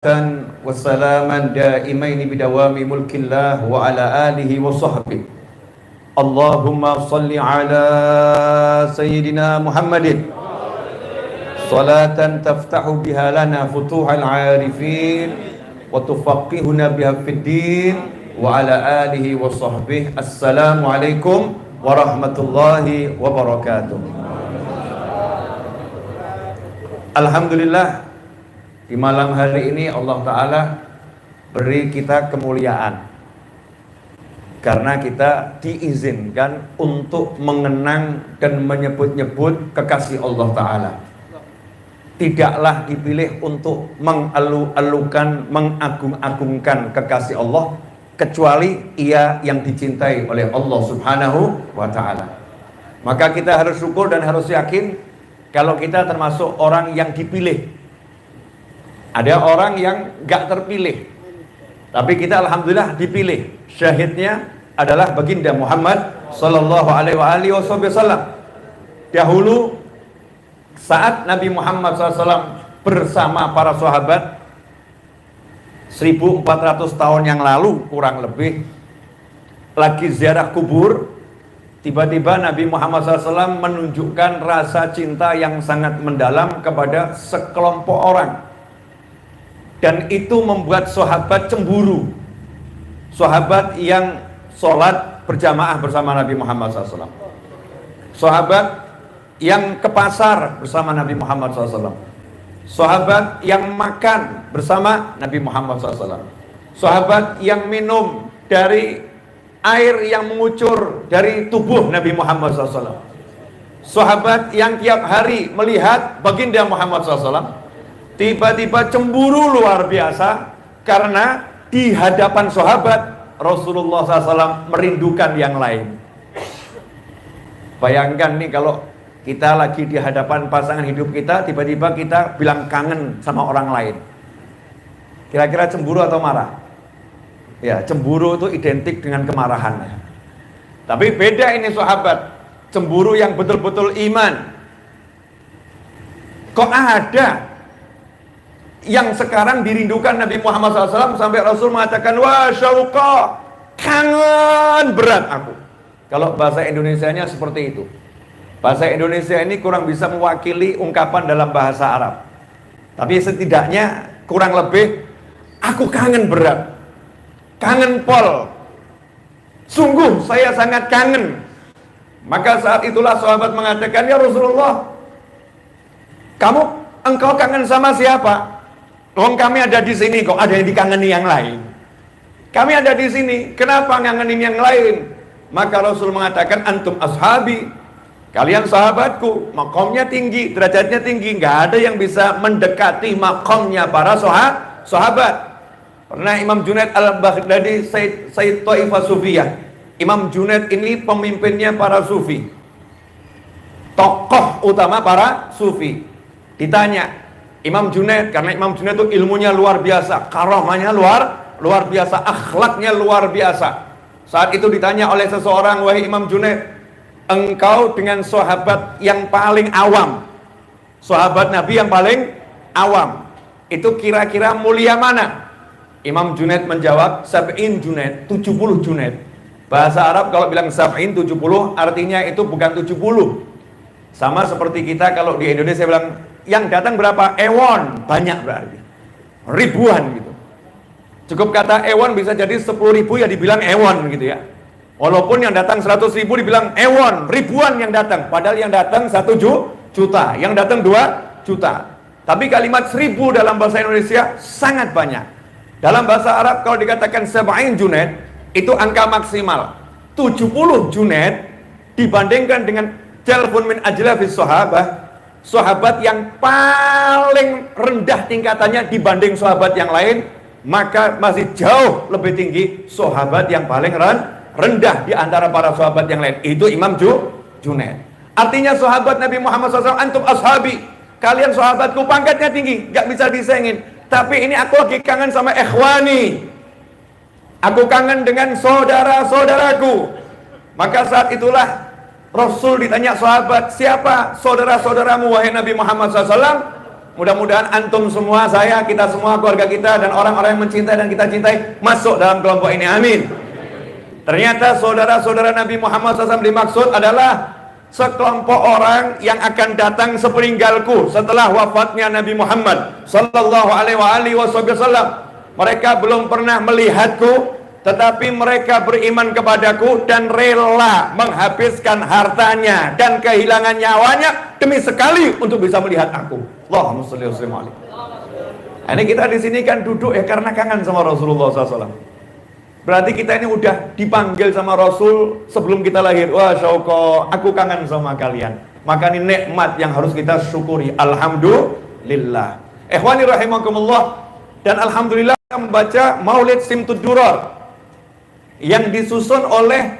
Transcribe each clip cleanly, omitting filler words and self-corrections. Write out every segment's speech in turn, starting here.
Wassalaman daimaini bidawami mulkillah wa ala alihi wa sahbihi. Allahumma salli ala Sayyidina Muhammadin salatan taftahu biha lana futuhal arifin wa tufaqihuna biha fid din wa ala alihi wa sahbihi. Assalamualaikum warahmatullahi wabarakatuh. Alhamdulillah, di malam hari ini Allah Ta'ala beri kita kemuliaan karena kita diizinkan untuk mengenang dan menyebut-nyebut kekasih Allah Ta'ala. Tidaklah dipilih untuk mengalu-alukan, mengagung-agungkan kekasih Allah, kecuali ia yang dicintai oleh Allah Subhanahu wa Ta'ala. Maka kita harus syukur dan harus yakin kalau kita termasuk orang yang dipilih. Ada orang yang gak terpilih, tapi kita alhamdulillah dipilih. Syahidnya adalah baginda Muhammad sallallahu alaihi wasallam. Dahulu saat Nabi Muhammad SAW bersama para sahabat 1400 tahun yang lalu kurang lebih, lagi ziarah kubur, tiba-tiba Nabi Muhammad SAW menunjukkan rasa cinta yang sangat mendalam kepada sekelompok orang. Dan itu membuat sahabat cemburu. Sahabat yang sholat berjamaah bersama Nabi Muhammad SAW, sahabat yang ke pasar bersama Nabi Muhammad SAW, sahabat yang makan bersama Nabi Muhammad SAW, sahabat yang minum dari air yang mengucur dari tubuh Nabi Muhammad SAW, sahabat yang tiap hari melihat baginda Muhammad SAW, tiba-tiba cemburu luar biasa karena di hadapan sahabat Rasulullah SAW merindukan yang lain. Bayangkan nih kalau kita lagi di hadapan pasangan hidup kita, tiba-tiba kita bilang kangen sama orang lain. Kira-kira cemburu atau marah? Ya, cemburu itu identik dengan kemarahan. Tapi beda ini sahabat, cemburu yang betul-betul iman. Kok ada yang sekarang dirindukan Nabi Muhammad SAW sampai Rasul mengatakan, wah syauqa, kangen berat aku. Kalau bahasa Indonesianya seperti itu. Bahasa Indonesia ini kurang bisa mewakili ungkapan dalam bahasa Arab, tapi setidaknya kurang lebih, aku kangen berat, kangen pol, sungguh saya sangat kangen. Maka saat itulah sahabat mengatakan, ya Rasulullah, engkau kangen sama siapa? Kami ada di sini kok, ada yang dikangeni yang lain. Kami ada di sini, kenapa ngangenin yang lain? Maka Rasul mengatakan, antum ashabi, kalian sahabatku, makomnya tinggi, derajatnya tinggi, nggak ada yang bisa mendekati makomnya para sahabat. Pernah Imam Junaid al-Baghdadi, Sayyid Taifah Sufiyah. Imam Junaid ini pemimpinnya para sufi, tokoh utama para sufi. Ditanya Imam Junaid, karena Imam Junaid itu ilmunya luar biasa, karamahnya luar biasa, akhlaknya luar biasa. Saat itu ditanya oleh seseorang, wahai Imam Junaid, engkau dengan sahabat yang paling awam, sahabat Nabi yang paling awam, itu kira-kira mulia mana? Imam Junaid menjawab, sab'in Junaid, 70 Junaid. Bahasa Arab kalau bilang sab'in 70, artinya itu bukan 70. Sama seperti kita kalau di Indonesia bilang, yang datang berapa? Ewon, banyak berarti, ribuan gitu. Cukup kata ewon bisa jadi 10.000 ya dibilang ewon gitu ya. Walaupun yang datang 100.000 dibilang ewon, ribuan yang datang. Padahal yang datang 1 juta, yang datang 2 juta. Tapi kalimat 1000 dalam bahasa Indonesia sangat banyak. Dalam bahasa Arab kalau dikatakan sab'in Junaid, itu angka maksimal. 70 Junaid dibandingkan dengan jalfun min ajlafis sahabah, sahabat yang paling rendah tingkatannya dibanding sahabat yang lain, maka masih jauh lebih tinggi sahabat yang paling rendah di antara para sahabat yang lain. Itu Imam Junaid. Artinya sahabat Nabi Muhammad SAW, antum ashabi, kalian sahabatku, pangkatnya tinggi, gak bisa disengin. Tapi ini aku lagi kangen sama ikhwani, aku kangen dengan saudara-saudaraku. Maka saat itulah Rasul ditanya sahabat, siapa saudara-saudaramu wahai Nabi Muhammad SAW? Mudah-mudahan antum semua, saya, kita semua, keluarga kita, dan orang-orang yang mencintai dan kita cintai masuk dalam kelompok ini. Amin. Ternyata saudara-saudara Nabi Muhammad SAW dimaksud adalah sekelompok orang yang akan datang sepeninggalku setelah wafatnya Nabi Muhammad Sallallahu Alaihi Wasallam. Mereka belum pernah melihatku, tetapi mereka beriman kepadaku dan rela menghabiskan hartanya dan kehilangan nyawanya demi sekali untuk bisa melihat aku. Allahumma sholli wa sallim alaihi. Ini kita di sini kan duduk ya karena kangen sama Rasulullah SAW. Berarti kita ini udah dipanggil sama Rasul sebelum kita lahir. Wah syauqa, aku kangen sama kalian. Maka ini nikmat yang harus kita syukuri. Alhamdulillah. Ikhwani rahimakumullah. Dan alhamdulillah membaca Maulid Simtud Duror yang disusun oleh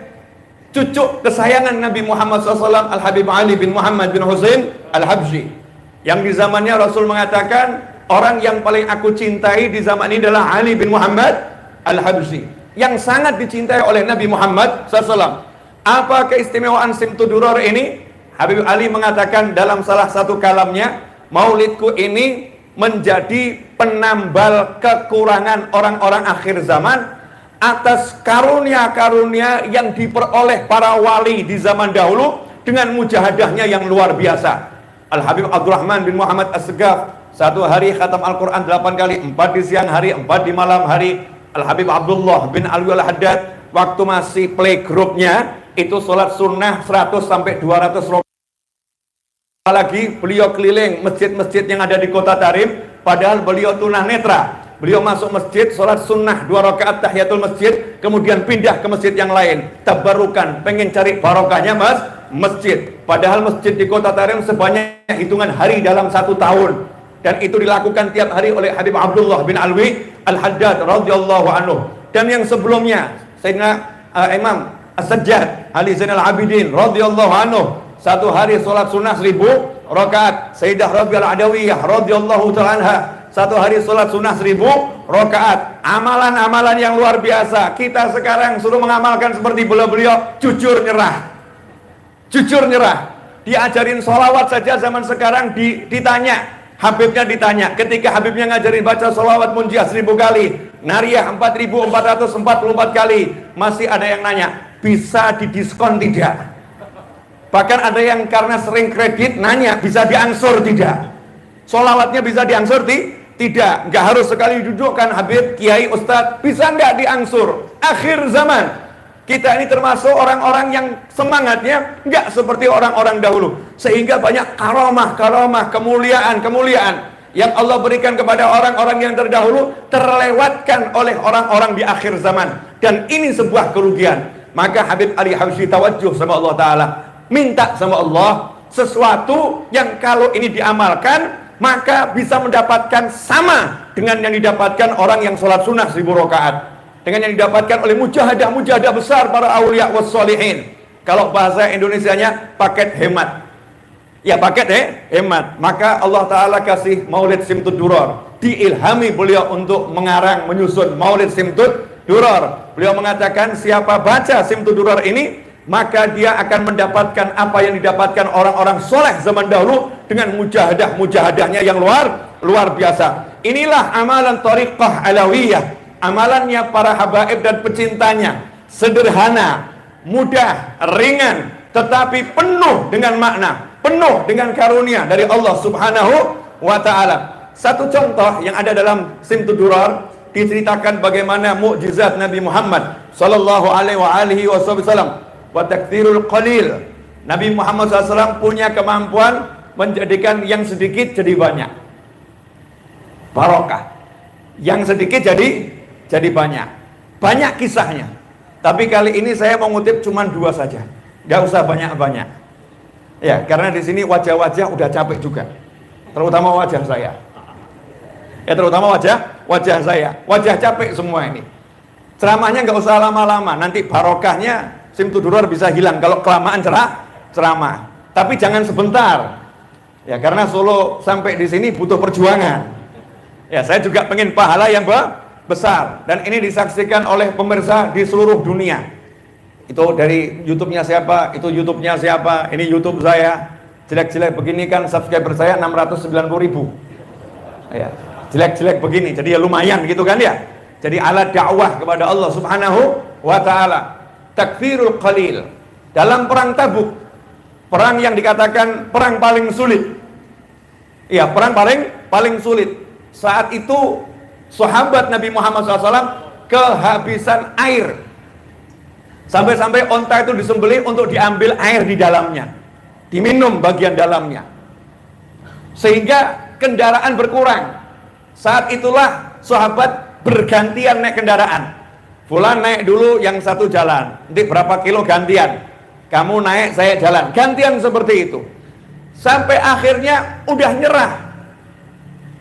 cucu kesayangan Nabi Muhammad SAW, Al-Habib Ali bin Muhammad bin Husain Al-Habsyi. Yang di zamannya Rasul mengatakan, orang yang paling aku cintai di zaman ini adalah Ali bin Muhammad Al-Habsyi, yang sangat dicintai oleh Nabi Muhammad SAW. Apa keistimewaan Simtud Duror ini? Habib Ali mengatakan dalam salah satu kalamnya, maulidku ini menjadi penambal kekurangan orang-orang akhir zaman atas karunia-karunia yang diperoleh para wali di zaman dahulu dengan mujahadahnya yang luar biasa. Al-Habib Abdurrahman bin Muhammad As-Segaf satu hari khatam Al-Quran 8 kali, 4 di siang hari, 4 di malam hari. Al-Habib Abdullah bin Alwi Al-Haddad waktu masih playgroup-nya itu sholat sunnah 100 sampai 200 rakaat. Lagi beliau keliling masjid-masjid yang ada di kota Tarim, padahal beliau tunanetra. Beliau masuk masjid, sholat sunnah 2 rakaat tahiyatul masjid, kemudian pindah ke masjid yang lain, tabarukan, pengen cari barokahnya masjid. Padahal masjid di kota Tarim sebanyak hitungan hari dalam 1 tahun, dan itu dilakukan tiap hari oleh Habib Abdullah bin Alwi Al-Haddad radhiyallahu anhu. Dan yang sebelumnya Sayyidina Imam As-Sajjad Ali Zainal Abidin radhiyallahu anhu satu hari sholat sunnah 1000 rakaat. Sayyidah Rabi'ah Adawiyah radhiyallahu ta'ala anha satu hari sholat sunnah 1000 rakaat. Amalan-amalan yang luar biasa. Kita sekarang suruh mengamalkan seperti beliau-beliau, jujur nyerah. Jujur nyerah. Diajarin sholawat saja zaman sekarang ditanya, Habibnya ditanya, ketika Habibnya ngajarin baca sholawat munjiah 1000 kali, nariyah 4444 kali, masih ada yang nanya, bisa didiskon tidak? Bahkan ada yang karena sering kredit nanya, bisa diangsur tidak? Sholawatnya bisa diangsur tidak? Nggak harus sekali dudukkan Habib, Kiai, Ustadz, bisa nggak diangsur? Akhir zaman, kita ini termasuk orang-orang yang semangatnya nggak seperti orang-orang dahulu. Sehingga banyak karamah, kemuliaan yang Allah berikan kepada orang-orang yang terdahulu terlewatkan oleh orang-orang di akhir zaman. Dan ini sebuah kerugian. Maka Habib Ali Habsyi tawajjuh sama Allah Ta'ala, minta sama Allah sesuatu yang kalau ini diamalkan maka bisa mendapatkan sama dengan yang didapatkan orang yang sholat sunnah 1000 rakaat, dengan yang didapatkan oleh mujahadah besar para awliya wassalihin. Kalau bahasa Indonesianya paket hemat. Ya paket hemat. Maka Allah Ta'ala kasih Maulid Simtud Duror, diilhami beliau untuk mengarang, menyusun Maulid Simtud Duror. Beliau mengatakan siapa baca Simtud Duror ini, maka dia akan mendapatkan apa yang didapatkan orang-orang soleh zaman dahulu dengan mujahadahnya yang luar biasa. Inilah amalan Thariqah Alawiyah, amalannya para habaib dan pecintanya. Sederhana, mudah, ringan, tetapi penuh dengan makna, penuh dengan karunia dari Allah Subhanahu wa Ta'ala. Satu contoh yang ada dalam Simtud Duror, diceritakan bagaimana mukjizat Nabi Muhammad sallallahu alaihi wasallam. Wa takthirul qalil. Nabi Muhammad SAW punya kemampuan menjadikan yang sedikit jadi banyak. Barokah. Yang sedikit jadi banyak. Banyak kisahnya. Tapi kali ini saya mau ngutip cuma 2 saja. Gak usah banyak-banyak. Ya, karena di sini wajah-wajah udah capek juga. Terutama wajah saya. Ya, terutama wajah saya. Wajah capek semua ini. Ceramahnya gak usah lama-lama. Nanti barokahnya Simtud Duror bisa hilang kalau kelamaan ceramah. Tapi jangan sebentar. Ya, karena Solo sampai di sini butuh perjuangan. Ya, saya juga pengen pahala yang besar. Dan ini disaksikan oleh pemirsa di seluruh dunia. Itu dari YouTube-nya siapa, itu YouTube-nya siapa, ini YouTube saya. Jelek-jelek begini kan subscriber saya 690.000. Ya, jelek-jelek begini, jadi ya lumayan gitu kan ya. Jadi alat dakwah kepada Allah Subhanahu wa ta'ala. Takfirul qalil. Dalam perang Tabuk, perang yang dikatakan perang paling sulit. Iya, perang paling sulit. Saat itu sahabat Nabi Muhammad SAW kehabisan air. Sampai-sampai onta itu disembelih untuk diambil air di dalamnya, diminum bagian dalamnya, sehingga kendaraan berkurang. Saat itulah sahabat bergantian naik kendaraan. Fulan naik dulu yang satu jalan, nanti berapa kilo gantian, kamu naik saya jalan, gantian seperti itu. Sampai akhirnya udah nyerah,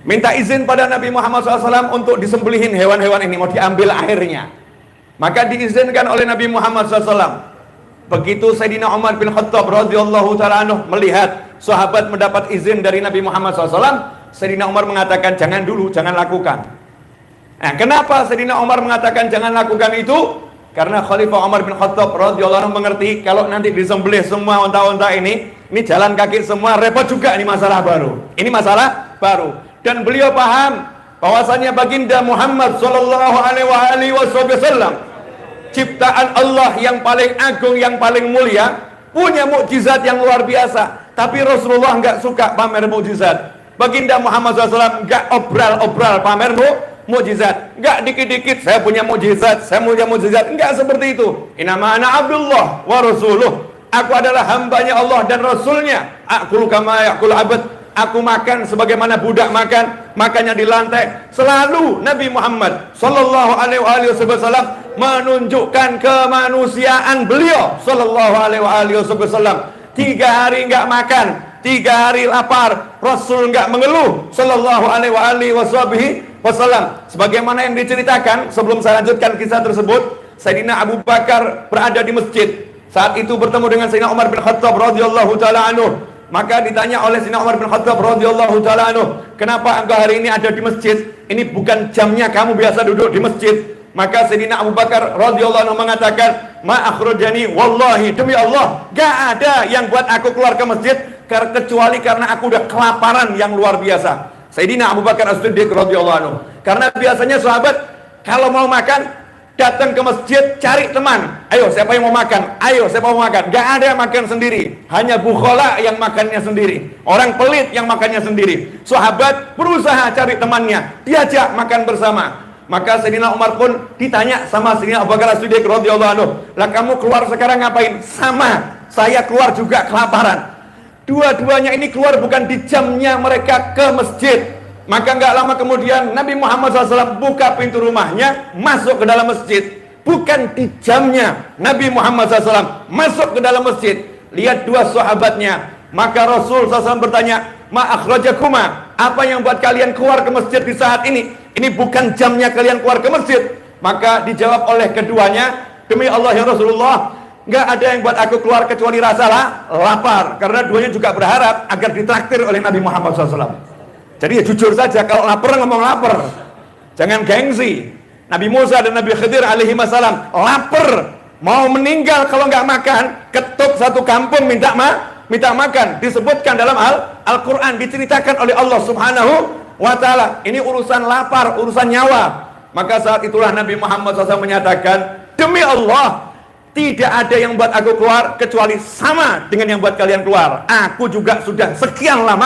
minta izin pada Nabi Muhammad SAW untuk disembelihin hewan-hewan ini, mau diambil airnya. Maka diizinkan oleh Nabi Muhammad SAW. Begitu Sayyidina Umar bin Khattab radhiyallahu ta'ala anhu melihat sahabat mendapat izin dari Nabi Muhammad SAW, Sayyidina Umar mengatakan jangan dulu, jangan lakukan. Nah, kenapa Sayyidina Umar mengatakan jangan lakukan itu? Karena Khalifah Umar bin Khattab radhiyallahu anhu mengerti kalau nanti disembelih semua unta-unta ini jalan kaki semua, repot juga, ini masalah baru. Ini masalah baru. Dan beliau paham bahwasanya baginda Muhammad sallallahu alaihi wasallam ciptaan Allah yang paling agung, yang paling mulia, punya mukjizat yang luar biasa. Tapi Rasulullah enggak suka pamer mukjizat. Baginda Muhammad SAW enggak obral-obral pamer mukjizat. Enggak dikit-dikit saya punya mukjizat, saya punya mukjizat. Enggak seperti itu. Innama ana Abdullah wa rasuluh. Aku adalah hambanya Allah dan Rasulnya. Aku kama yaqul abad. Aku makan sebagaimana budak makan, makannya di lantai. Selalu Nabi Muhammad sallallahu alaihi wasallam menunjukkan kemanusiaan beliau sallallahu alaihi wasallam. 3 hari enggak makan, 3 hari lapar, Rasul enggak mengeluh sallallahu alaihi wasallam. Sebagaimana yang diceritakan, sebelum saya lanjutkan kisah tersebut, Sayyidina Abu Bakar berada di masjid. Saat itu bertemu dengan Sayyidina Umar bin Khattab radhiyallahu taala anhu. Maka ditanya oleh Sayyidina Umar bin Khattab radhiyallahu taala anhu, "Kenapa engkau hari ini ada di masjid? Ini bukan jamnya kamu biasa duduk di masjid." Maka Sayyidina Abu Bakar radhiyallahu anhu mengatakan, "Ma akhrajani wallahi, demi Allah, gak ada yang buat aku keluar ke masjid kecuali karena aku udah kelaparan yang luar biasa." Sayyidina Abu Bakar As-Siddiq radhiyallahu anhu. Karena biasanya sahabat kalau mau makan datang ke masjid cari teman. Ayo siapa yang mau makan? Ayo siapa mau makan? Gak ada yang makan sendiri. Hanya bukhala yang makannya sendiri. Orang pelit yang makannya sendiri. Sahabat berusaha cari temannya, diajak makan bersama. Maka Sayyidina Umar pun ditanya sama Sayyidina Abu Bakar As-Siddiq radhiyallahu anhu, "Lah kamu keluar sekarang ngapain?" "Sama, saya keluar juga kelaparan." Dua-duanya ini keluar bukan di jamnya mereka ke masjid. Maka nggak lama kemudian Nabi Muhammad SAW buka pintu rumahnya, masuk ke dalam masjid. Bukan di jamnya Nabi Muhammad SAW masuk ke dalam masjid. Lihat dua sahabatnya. Maka Rasul SAW bertanya, "Ma akhrajakuma? Apa yang buat kalian keluar ke masjid di saat ini? Ini bukan jamnya kalian keluar ke masjid." Maka dijawab oleh keduanya, "Demi Allah ya Rasulullah, nggak ada yang buat aku keluar kecuali rasa lapar." Karena duanya juga berharap agar ditraktir oleh Nabi Muhammad SAW. Jadi ya jujur saja, kalau lapar ngomong lapar, jangan gengsi. Nabi Musa dan Nabi Khidir alaihi wassalam lapar, mau meninggal kalau nggak makan, ketuk satu kampung minta makan. Disebutkan dalam Al-Quran, diceritakan oleh Allah Subhanahu wa ta'ala. Ini urusan lapar, urusan nyawa. Maka saat itulah Nabi Muhammad SAW menyatakan, "Demi Allah, tidak ada yang buat aku keluar kecuali sama dengan yang buat kalian keluar. Aku juga sudah sekian lama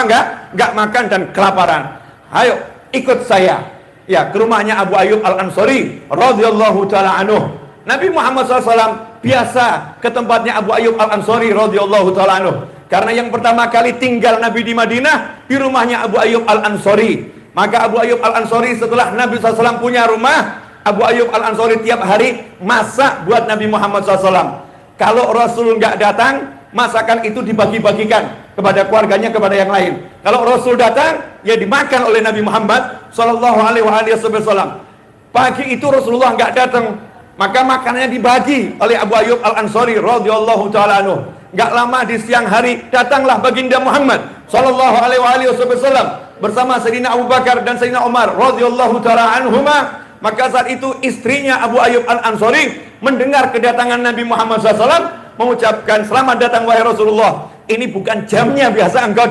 nggak makan dan kelaparan. Ayo ikut saya." Ya, ke rumahnya Abu Ayyub Al-Ansari radhiyallahu taala anhu. Nabi Muhammad SAW biasa ke tempatnya Abu Ayyub Al-Ansari radhiyallahu taala anhu. Karena yang pertama kali tinggal Nabi di Madinah di rumahnya Abu Ayyub Al-Ansari. Maka Abu Ayyub Al-Ansari setelah Nabi SAW punya rumah, Abu Ayyub Al-Ansari tiap hari masak buat Nabi Muhammad SAW. Kalau Rasul nggak datang, masakan itu dibagi-bagikan kepada keluarganya, kepada yang lain. Kalau Rasul datang, ya dimakan oleh Nabi Muhammad SAW. Pagi itu Rasulullah nggak datang, maka makanannya dibagi oleh Abu Ayyub Al-Ansari radhiyallahu taala anhu. Nggak lama di siang hari datanglah baginda Muhammad SAW bersama Sayyidina Abu Bakar dan Sayyidina Umar radhiyallahu taala anhuma. Maka saat itu istrinya Abu Ayyub Al-Ansari mendengar kedatangan Nabi Muhammad SAW, mengucapkan, "Selamat datang wahai Rasulullah. Ini bukan jamnya biasa engkau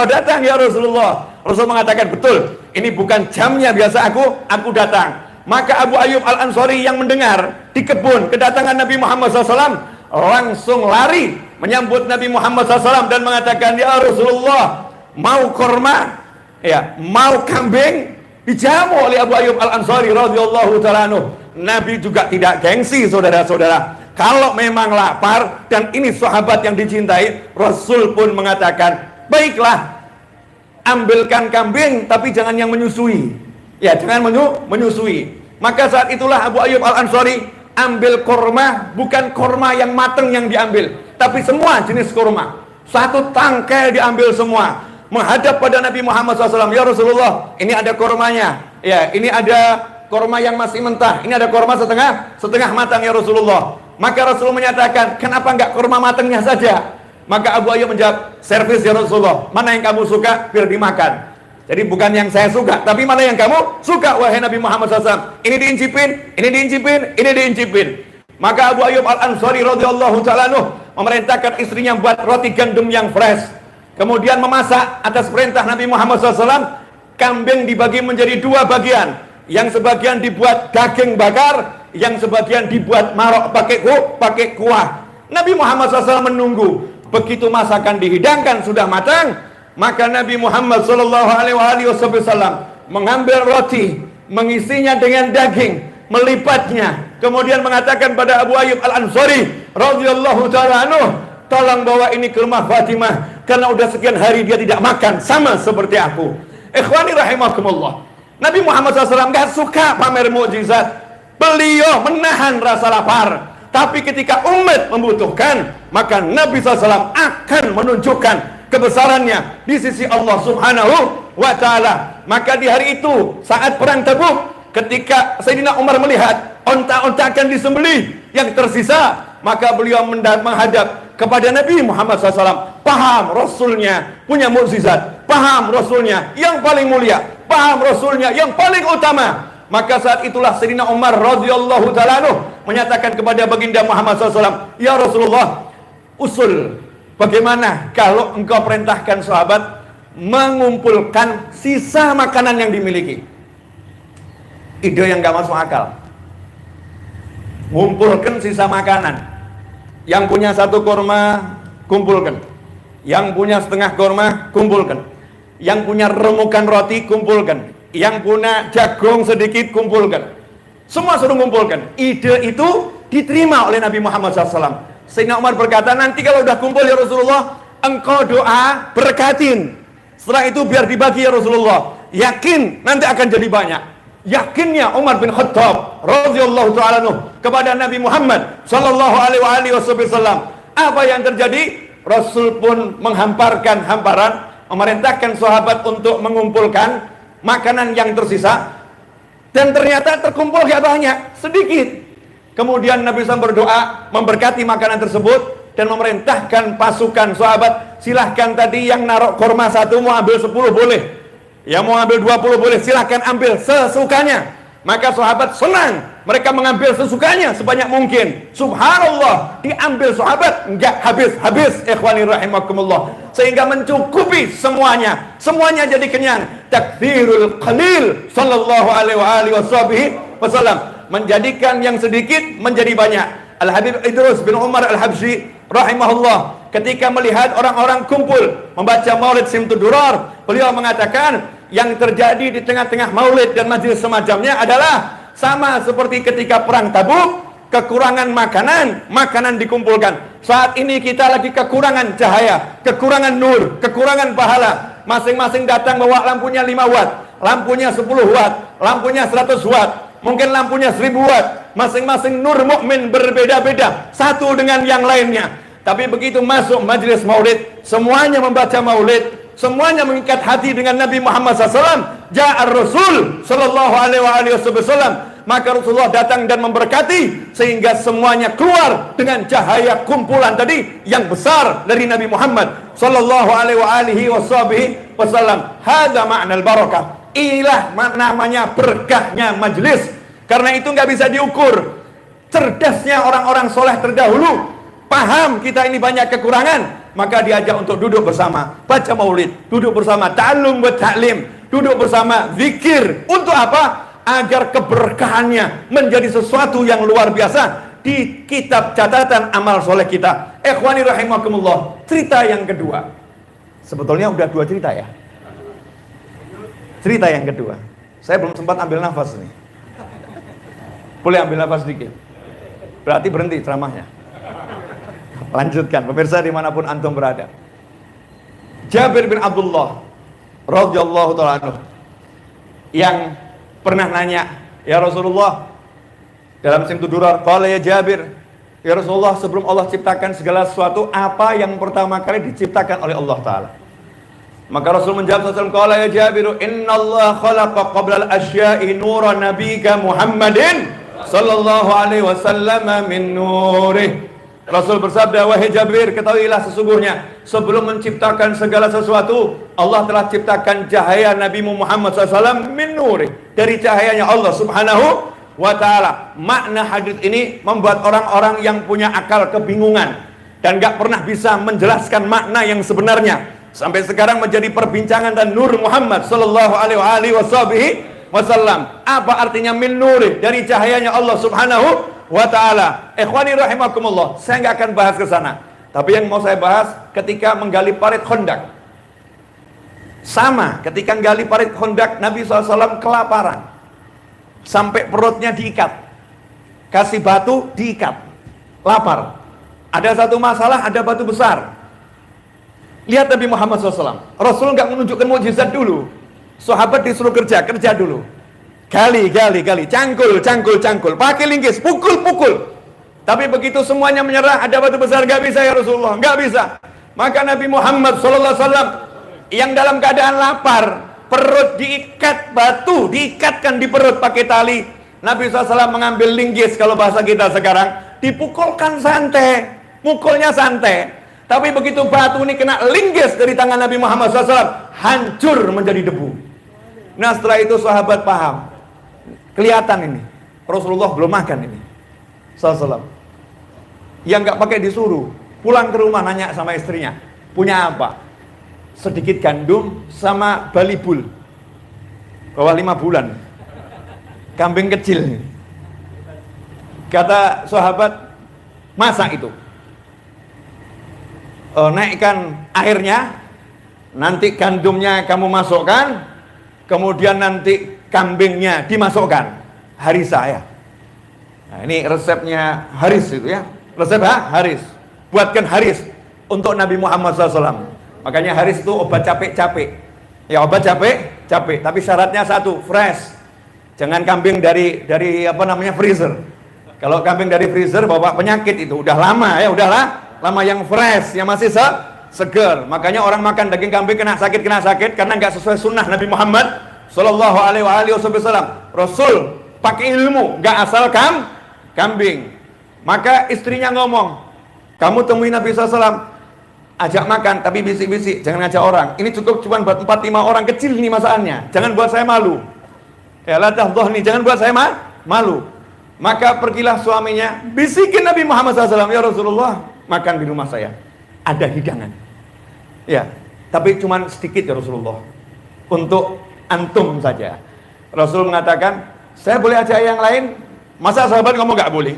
datang ya Rasulullah." Rasul mengatakan, "Betul, ini bukan jamnya biasa aku datang. Maka Abu Ayyub Al-Ansari yang mendengar di kebun kedatangan Nabi Muhammad SAW langsung lari menyambut Nabi Muhammad SAW dan mengatakan, ya Rasulullah, mau korma, ya, mau kambing, dijamu oleh Abu Ayyub Al-Ansari radhiyallahu ta'ala anhu. Nabi juga tidak gengsi, saudara-saudara. Kalau memang lapar dan ini sahabat yang dicintai, Rasul pun mengatakan, baiklah, ambilkan kambing tapi jangan yang menyusui. Ya, jangan menyusui. Maka saat itulah Abu Ayyub Al-Ansari ambil korma, bukan korma yang matang yang diambil, tapi semua jenis korma. Satu tangkai diambil semua. Menghadap pada Nabi Muhammad SAW, ya Rasulullah, ini ada kormanya. Ya, ini ada korma yang masih mentah. Ini ada korma setengah matang ya Rasulullah. Maka Rasul menyatakan, kenapa enggak korma matangnya saja? Maka Abu Ayyub menjawab, servis ya Rasulullah, mana yang kamu suka biar dimakan. Jadi bukan yang saya suka, tapi mana yang kamu suka wahai Nabi Muhammad SAW. Ini diincipin, ini diincipin, ini diincipin. Maka Abu Ayyub Al-Ansari radhiyallahu ta'ala anhu memerintahkan istrinya buat roti gandum yang fresh. Kemudian memasak atas perintah Nabi Muhammad SAW. Kambing dibagi menjadi dua bagian. Yang sebagian dibuat daging bakar, yang sebagian dibuat marok pakai kuah. Nabi Muhammad SAW menunggu. Begitu masakan dihidangkan sudah matang, maka Nabi Muhammad SAW mengambil roti, mengisinya dengan daging, melipatnya, kemudian mengatakan pada Abu Ayyub Al-Ansari radhiyallahu ta'ala anhu, tolong bawa ini ke rumah Fatimah, karena udah sekian hari dia tidak makan, sama seperti aku. Ikhwani rahimakumullah, Nabi Muhammad SAW gak suka pamer mukjizat. Beliau menahan rasa lapar, tapi ketika umat membutuhkan, maka Nabi SAW akan menunjukkan kebesarannya di sisi Allah Subhanahu wa ta'ala. Maka di hari itu saat perang Tabuk, ketika Sayyidina Umar melihat onta-onta akan disembelih yang tersisa, maka beliau menghadap kepada Nabi Muhammad SAW. Paham Rasulnya punya mukjizat, paham Rasulnya yang paling mulia, paham Rasulnya yang paling utama. Maka saat itulah Sayyidina Umar radhiyallahu ta'ala anhu menyatakan kepada baginda Muhammad SAW, ya Rasulullah, usul, bagaimana kalau engkau perintahkan sahabat mengumpulkan sisa makanan yang dimiliki? Ide yang gak masuk akal. Ngumpulkan sisa makanan. Yang punya satu korma, kumpulkan. Yang punya setengah korma, kumpulkan. Yang punya remukan roti, kumpulkan. Yang punya jagung sedikit, kumpulkan. Semua suruh kumpulkan. Ide itu diterima oleh Nabi Muhammad SAW. Sayyidina Umar berkata, nanti kalau udah kumpul ya Rasulullah, engkau doa berkatin. Setelah itu biar dibagi ya Rasulullah. Yakin nanti akan jadi banyak. Yakinnya Umar bin Khattab radhiyallahu ta'ala anhu kepada Nabi Muhammad sallallahu alaihi wasallam. Apa yang terjadi? Rasul pun menghamparkan hamparan, memerintahkan sahabat untuk mengumpulkan makanan yang tersisa, dan ternyata terkumpul gak banyak, sedikit. Kemudian Nabi SAW berdoa memberkati makanan tersebut dan memerintahkan pasukan sahabat, silahkan tadi yang naruh korma satu mau ambil 10 boleh, yang mau ambil 20 boleh, silahkan ambil sesukanya. Maka sahabat senang, mereka mengambil sesukanya sebanyak mungkin. Subhanallah, diambil sahabat enggak habis-habis, ikhwani rahimakumullah, sehingga mencukupi semuanya. Semuanya jadi kenyang. Takthirul qalil sallallahu alaihi wasallam, menjadikan yang sedikit menjadi banyak. Al-Habib Idrus bin Umar Al-Habsyi rahimahullah ketika melihat orang-orang kumpul membaca Maulid Simtudurar, beliau mengatakan yang terjadi di tengah-tengah maulid dan majelis semacamnya adalah sama seperti ketika perang Tabuk, kekurangan makanan dikumpulkan. Saat ini kita lagi kekurangan cahaya, kekurangan nur, kekurangan pahala. Masing-masing datang bawa lampunya 5 watt, lampunya 10 watt, lampunya 100 watt, mungkin lampunya 1000 watt. Masing-masing nur mukmin berbeda-beda satu dengan yang lainnya. Tapi begitu masuk majelis maulid, semuanya membaca maulid, semuanya mengikat hati dengan Nabi Muhammad SAW. Ja'ar Rasul sallallahu alaihi wasallam, maka Rasulullah datang dan memberkati sehingga semuanya keluar dengan cahaya kumpulan tadi yang besar dari Nabi Muhammad sallallahu alaihi wasallam. Hada ma'nal barakah. Inilah namanya berkahnya majelis. Karena itu nggak bisa diukur. Cerdasnya orang-orang soleh terdahulu, paham kita ini banyak kekurangan, maka diajak untuk duduk bersama, baca maulid, duduk bersama, ta'allum wa ta'lim, duduk bersama, zikir. Untuk apa? Agar keberkahannya menjadi sesuatu yang luar biasa di kitab catatan amal soleh kita. Ikhwani rahimakumullah. Cerita yang kedua. Sebetulnya udah 2 cerita ya. Cerita yang kedua. Saya belum sempat ambil nafas nih. Boleh ambil nafas sedikit? Berarti berhenti ceramahnya. Lanjutkan, pemirsa dimanapun antum berada. Jabir bin Abdullah radhiyallahu ta'ala anhu yang pernah nanya, ya Rasulullah, dalam Simtud Durar, qala ya Jabir, ya Rasulullah, sebelum Allah ciptakan segala sesuatu, apa yang pertama kali diciptakan oleh Allah Ta'ala? Maka Rasul menjawab SAW, qala ya Jabir, inna Allah khalaqa qabla al-asya'i nura nabika Muhammadin sallallahu alaihi wasallam min nurih. Rasul bersabda, wahai Jabir, ketahuilah sesungguhnya sebelum menciptakan segala sesuatu, Allah telah ciptakan cahaya Nabi Muhammad SAW min nurih, dari cahayanya Allah Subhanahu wa ta'ala. Makna hadis ini membuat orang-orang yang punya akal kebingungan dan gak pernah bisa menjelaskan makna yang sebenarnya, sampai sekarang menjadi perbincangan. Dan Nur Muhammad sallallahu alaihi wasallam, apa artinya min nurih, dari cahayanya Allah Subhanahu wa ta'ala. Ikhwani rahimakumullah, saya nggak akan bahas ke sana. Tapi yang mau saya bahas, ketika menggali parit Khandaq, sama ketika menggali parit Khandaq, Nabi SAW kelaparan sampai perutnya diikat, kasih batu diikat, lapar. Ada satu masalah, ada batu besar. Lihat Nabi Muhammad SAW, Rasul nggak menunjukkan mukjizat dulu. Sahabat disuruh kerja dulu. Gali, cangkul, pakai linggis, pukul. Tapi begitu semuanya menyerah, ada batu besar, gak bisa ya Rasulullah, gak bisa. Maka Nabi Muhammad SAW yang dalam keadaan lapar, perut diikat batu, diikatkan di perut pakai tali. Nabi SAW mengambil linggis, kalau bahasa kita sekarang, dipukulkan santai, mukulnya santai. Tapi begitu batu ini kena linggis dari tangan Nabi Muhammad SAW, hancur menjadi debu. Nah setelah itu sahabat paham, kelihatan ini Rasulullah belum makan ini SAW. Yang nggak pakai disuruh pulang ke rumah, nanya sama istrinya, punya apa? Sedikit gandum sama balibul bawah 5 bulan, kambing kecil. Kata sahabat, masak itu, naikkan airnya, nanti gandumnya kamu masukkan, kemudian nanti kambingnya dimasukkan. Harisa ya. Nah, ini resepnya Haris itu ya. Resep Haris. Buatkan Haris untuk Nabi Muhammad SAW. Makanya Haris itu obat capek-capek. Ya obat capek, tapi syaratnya satu, fresh. Jangan kambing dari apa namanya freezer. Kalau kambing dari freezer bawa penyakit itu udah lama ya, udahlah lama. Yang fresh, yang masih seger. Makanya orang makan daging kambing kena sakit karena nggak sesuai sunnah Nabi Muhammad sallallahu alaihi wasallam. Rasul pakai ilmu, nggak asal kambing. Maka istrinya ngomong, kamu temui Nabi SAW, ajak makan tapi bisik-bisik, jangan ngajak orang. Ini cukup cuma buat 4-5 orang kecil nih masakannya, jangan buat saya malu. Ya la tahdhani, jangan buat saya malu. Maka pergilah suaminya, bisikin Nabi Muhammad SAW, ya Rasulullah, makan di rumah saya, ada hidangan. Ya, tapi cuma sedikit ya Rasulullah, untuk antum saja. Rasul mengatakan, saya boleh ajak yang lain? Masa sahabat ngomong nggak boleh?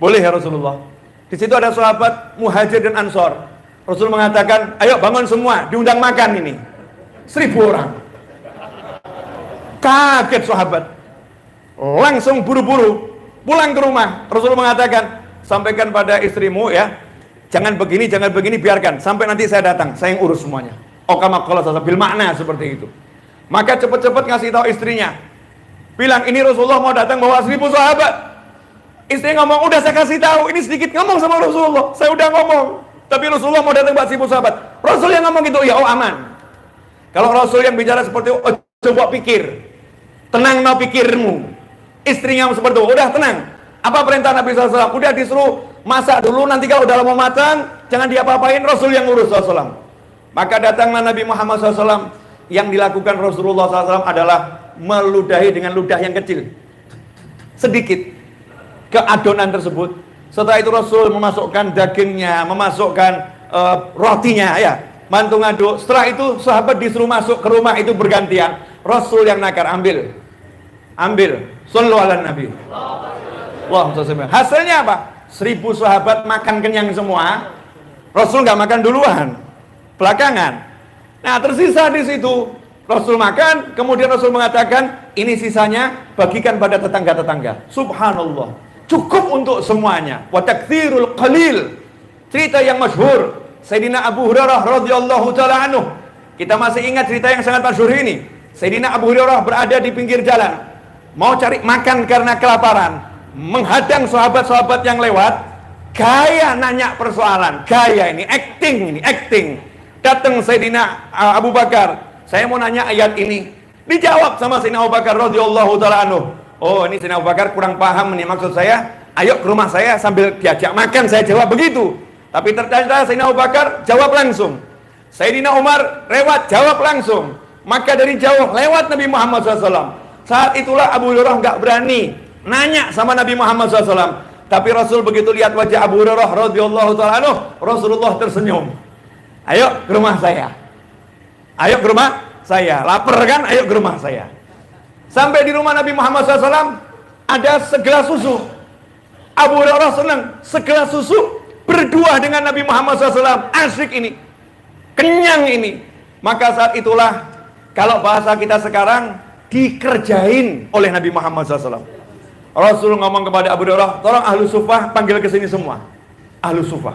Boleh ya Rasulullah. Di situ ada sahabat Muhajir dan Ansor. Rasul mengatakan, ayo bangun semua, diundang makan ini. 1000 orang. Kaget sahabat. Langsung buru-buru pulang ke rumah. Rasul mengatakan, sampaikan pada istrimu ya, jangan begini, biarkan sampai nanti saya datang, saya yang urus semuanya. Kama qala bil makna seperti itu. Maka cepat-cepat ngasih tahu istrinya. Bilang, ini Rasulullah mau datang bawa 1000 sahabat. Istri ngomong, udah saya kasih tahu, ini sedikit ngomong sama Rasulullah. Saya udah ngomong, tapi Rasulullah mau datang bawa 1000 sahabat. Rasul yang ngomong gitu, ya aman. Kalau Rasul yang bicara seperti itu, coba pikir. Tenang no pikirmu. Istrinya seperti itu, udah tenang. Apa perintah Nabi SAW? Udah disuruh masak dulu, nanti kalau udah mau matang, jangan diapa-apain, Rasul yang urus SAW. Maka datanglah Nabi Muhammad SAW. Yang dilakukan Rasulullah SAW adalah meludahi dengan ludah yang kecil, sedikit ke adonan tersebut. Setelah itu Rasul memasukkan dagingnya, memasukkan rotinya ya, mantu ngaduk. Setelah itu sahabat disuruh masuk ke rumah itu bergantian. Rasul yang nakar, ambil. Sallu ala Nabi. Hasilnya apa? 1000 sahabat makan kenyang semua. Rasul nggak makan duluan, belakangan. Nah, tersisa di situ. Rasul makan, kemudian Rasul mengatakan, ini sisanya bagikan pada tetangga-tetangga. Subhanallah, cukup untuk semuanya. Wa taktsirul qalil. Cerita yang masyhur Sayyidina Abu Hurairah radhiyallahu taala anhu. Kita masih ingat cerita yang sangat masyhur ini. Sayyidina Abu Hurairah berada di pinggir jalan, mau cari makan karena kelaparan, menghadang sahabat-sahabat yang lewat, gaya nanya persoalan, gaya ini acting. Datang Sayyidina Abu Bakar, saya mau nanya ayat ini. Dijawab sama Sayyidina Abu Bakar radhiyallahu taala anhu. Oh, ini Sayyidina Abu Bakar kurang paham nih maksud saya. Ayo ke rumah saya sambil diajak makan, saya jawab begitu. Tapi ternyata Sayyidina Abu Bakar jawab langsung. Sayyidina Umar lewat jawab langsung. Maka dari jauh lewat Nabi Muhammad SAW. Saat itulah Abu Hurairah nggak berani nanya sama Nabi Muhammad SAW. Tapi Rasul begitu lihat wajah Abu Hurairah radhiyallahu taala anhu, Rasulullah tersenyum. Ayo ke rumah saya. Ayo ke rumah saya. Lapar kan? Ayo ke rumah saya. Sampai di rumah Nabi Muhammad SAW ada segelas susu. Abu Hurairah senang, segelas susu berdua dengan Nabi Muhammad SAW. Asyik ini, kenyang ini. Maka saat itulah, kalau bahasa kita sekarang, dikerjain oleh Nabi Muhammad SAW. Rasul ngomong kepada Abu Hurairah, tolong ahlu sufah panggil ke sini semua. Ahlu sufah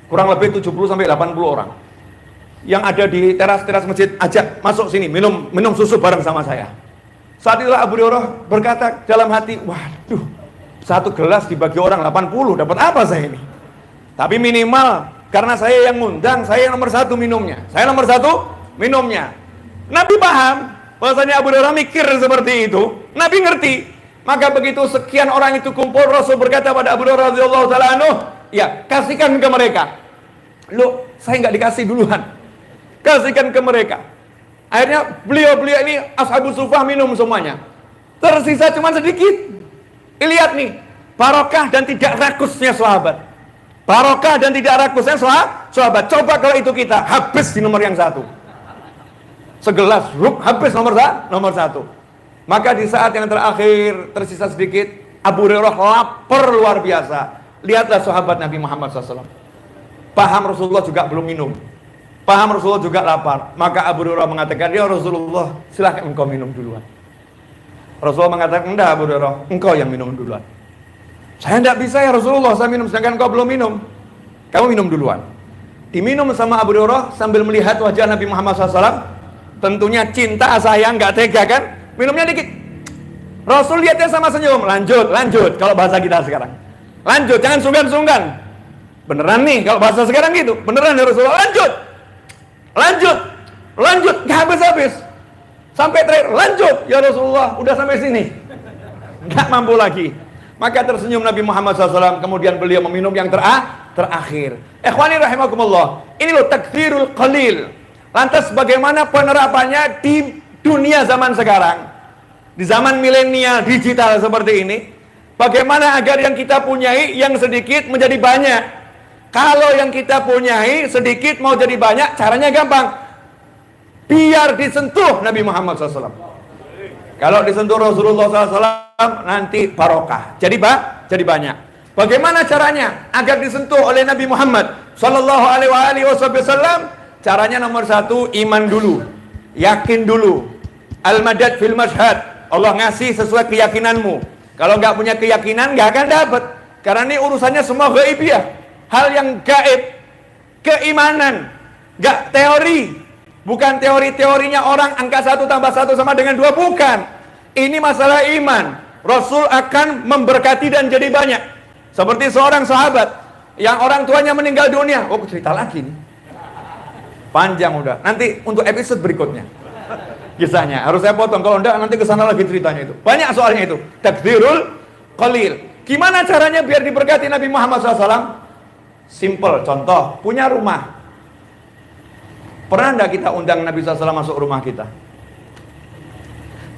kurang lebih 70-80 orang yang ada di teras-teras masjid, ajak masuk sini, minum susu bareng sama saya. Saat itulah Abu Hurairah berkata dalam hati, waduh, satu gelas dibagi orang 80, dapat apa saya ini? Tapi minimal karena saya yang ngundang, saya yang nomor 1 minumnya. Saya nomor 1 minumnya. Nabi paham bahwasanya Abu Hurairah mikir seperti itu. Nabi ngerti. Maka begitu sekian orang itu kumpul, Rasul berkata pada Abu Hurairah radhiyallahu taala anhu, ya, kasihkan ke mereka. Loh, saya nggak dikasih duluan. Kasihkan ke mereka. Akhirnya beliau ini ashabus sufah minum semuanya. Tersisa cuma sedikit. Lihat nih, barokah dan tidak rakusnya sahabat. Barokah dan tidak rakusnya sahabat. Coba kalau itu kita habis di nomor yang 1. Segelas habis nomor 1. Maka di saat yang terakhir tersisa sedikit, Abu Hurairah lapar luar biasa. Lihatlah sahabat Nabi Muhammad SAW. Paham Rasulullah juga belum minum. Paham Rasulullah juga lapar. Maka Abu Hurairah mengatakan, ya Rasulullah, silahkan engkau minum duluan. Rasulullah mengatakan, enggak Abu Hurairah, engkau yang minum duluan. Saya tidak bisa ya Rasulullah, saya minum sedangkan engkau belum minum. Kamu minum duluan. Diminum sama Abu Hurairah sambil melihat wajah Nabi Muhammad SAW. Tentunya cinta, sayang, nggak tega kan? Minumnya dikit. Rasul lihatnya sama senyum. Lanjut. Kalau bahasa kita sekarang. Lanjut, jangan sungkan-sungkan. Beneran nih, kalau bahasa sekarang gitu. Beneran ya Rasulullah. Lanjut. Nggak habis-habis. Sampai terakhir, lanjut. Ya Rasulullah, udah sampai sini. Nggak mampu lagi. Maka tersenyum Nabi Muhammad SAW. Kemudian beliau meminum yang terakhir. Ikhwani rahimakumullah. Ini loh takdzirul qalil. Lantas bagaimana penerapannya di dunia zaman sekarang? Di zaman milenial digital seperti ini. Bagaimana agar yang kita punyai yang sedikit menjadi banyak? Kalau yang kita punyai sedikit mau jadi banyak, caranya gampang. Biar disentuh Nabi Muhammad SAW. Kalau disentuh Rasulullah SAW, nanti barokah. Jadi banyak. Bagaimana caranya agar disentuh oleh Nabi Muhammad SAW? Caranya nomor 1, iman dulu, yakin dulu. Al-madad fil mashhad. Allah ngasih sesuai keyakinanmu. Kalau nggak punya keyakinan, nggak akan dapat. Karena ini urusannya semua gaibiyah. Hal yang gaib, keimanan, nggak teori. Bukan teori-teorinya orang angka 1 tambah 1 sama dengan 2, bukan. Ini masalah iman. Rasul akan memberkati dan jadi banyak. Seperti seorang sahabat yang orang tuanya meninggal dunia. Oh, cerita lagi nih. Panjang udah. Nanti untuk episode berikutnya kisahnya harus saya potong. Kalau enggak nanti kesana lagi ceritanya itu. Banyak soalnya itu. Takdzirul qalil. Gimana caranya biar diberkati Nabi Muhammad SAW? Simple. Contoh, punya rumah. Pernah enggak kita undang Nabi SAW masuk rumah kita?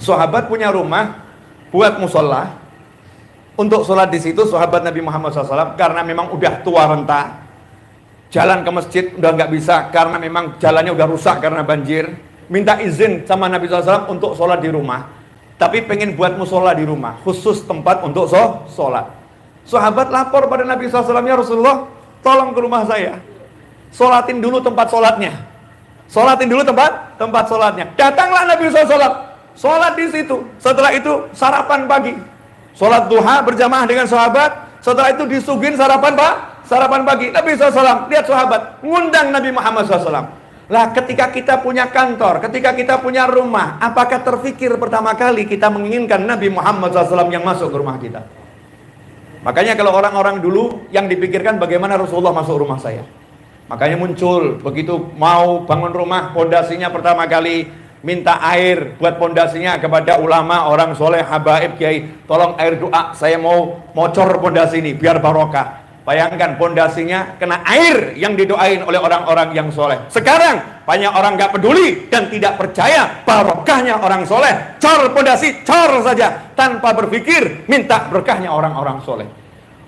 Sahabat punya rumah, buat musola. Untuk sholat di situ sahabat Nabi Muhammad SAW karena memang udah tua renta. jalan ke masjid udah nggak bisa karena memang jalannya udah rusak karena banjir. Minta izin sama Nabi SAW untuk sholat di rumah. Tapi pengen buat musola di rumah, khusus tempat untuk sholat. Sahabat lapor pada Nabi SAW, ya Rasulullah, tolong ke rumah saya. Sholatin dulu tempat sholatnya. Sholatin dulu tempat sholatnya. Datanglah Nabi SAW. Sholat di situ. Setelah itu sarapan pagi. Sholat duha berjamaah dengan sahabat. Setelah itu disuguhin sarapan pagi. Nabi SAW lihat sahabat, ngundang Nabi Muhammad SAW. Lah ketika kita punya kantor, ketika kita punya rumah, apakah terfikir pertama kali kita menginginkan Nabi Muhammad SAW yang masuk ke rumah kita? Makanya kalau orang-orang dulu yang dipikirkan bagaimana Rasulullah masuk rumah saya. Makanya muncul begitu mau bangun rumah, pondasinya pertama kali minta air buat pondasinya kepada ulama, orang soleh, habaib, kiai. Tolong air doa, saya mau cor pondasi ini biar barokah. Bayangkan pondasinya kena air yang didoain oleh orang-orang yang soleh. Sekarang banyak orang gak peduli dan tidak percaya barokahnya orang soleh. Cor pondasi, cor saja tanpa berpikir minta berkahnya orang-orang soleh.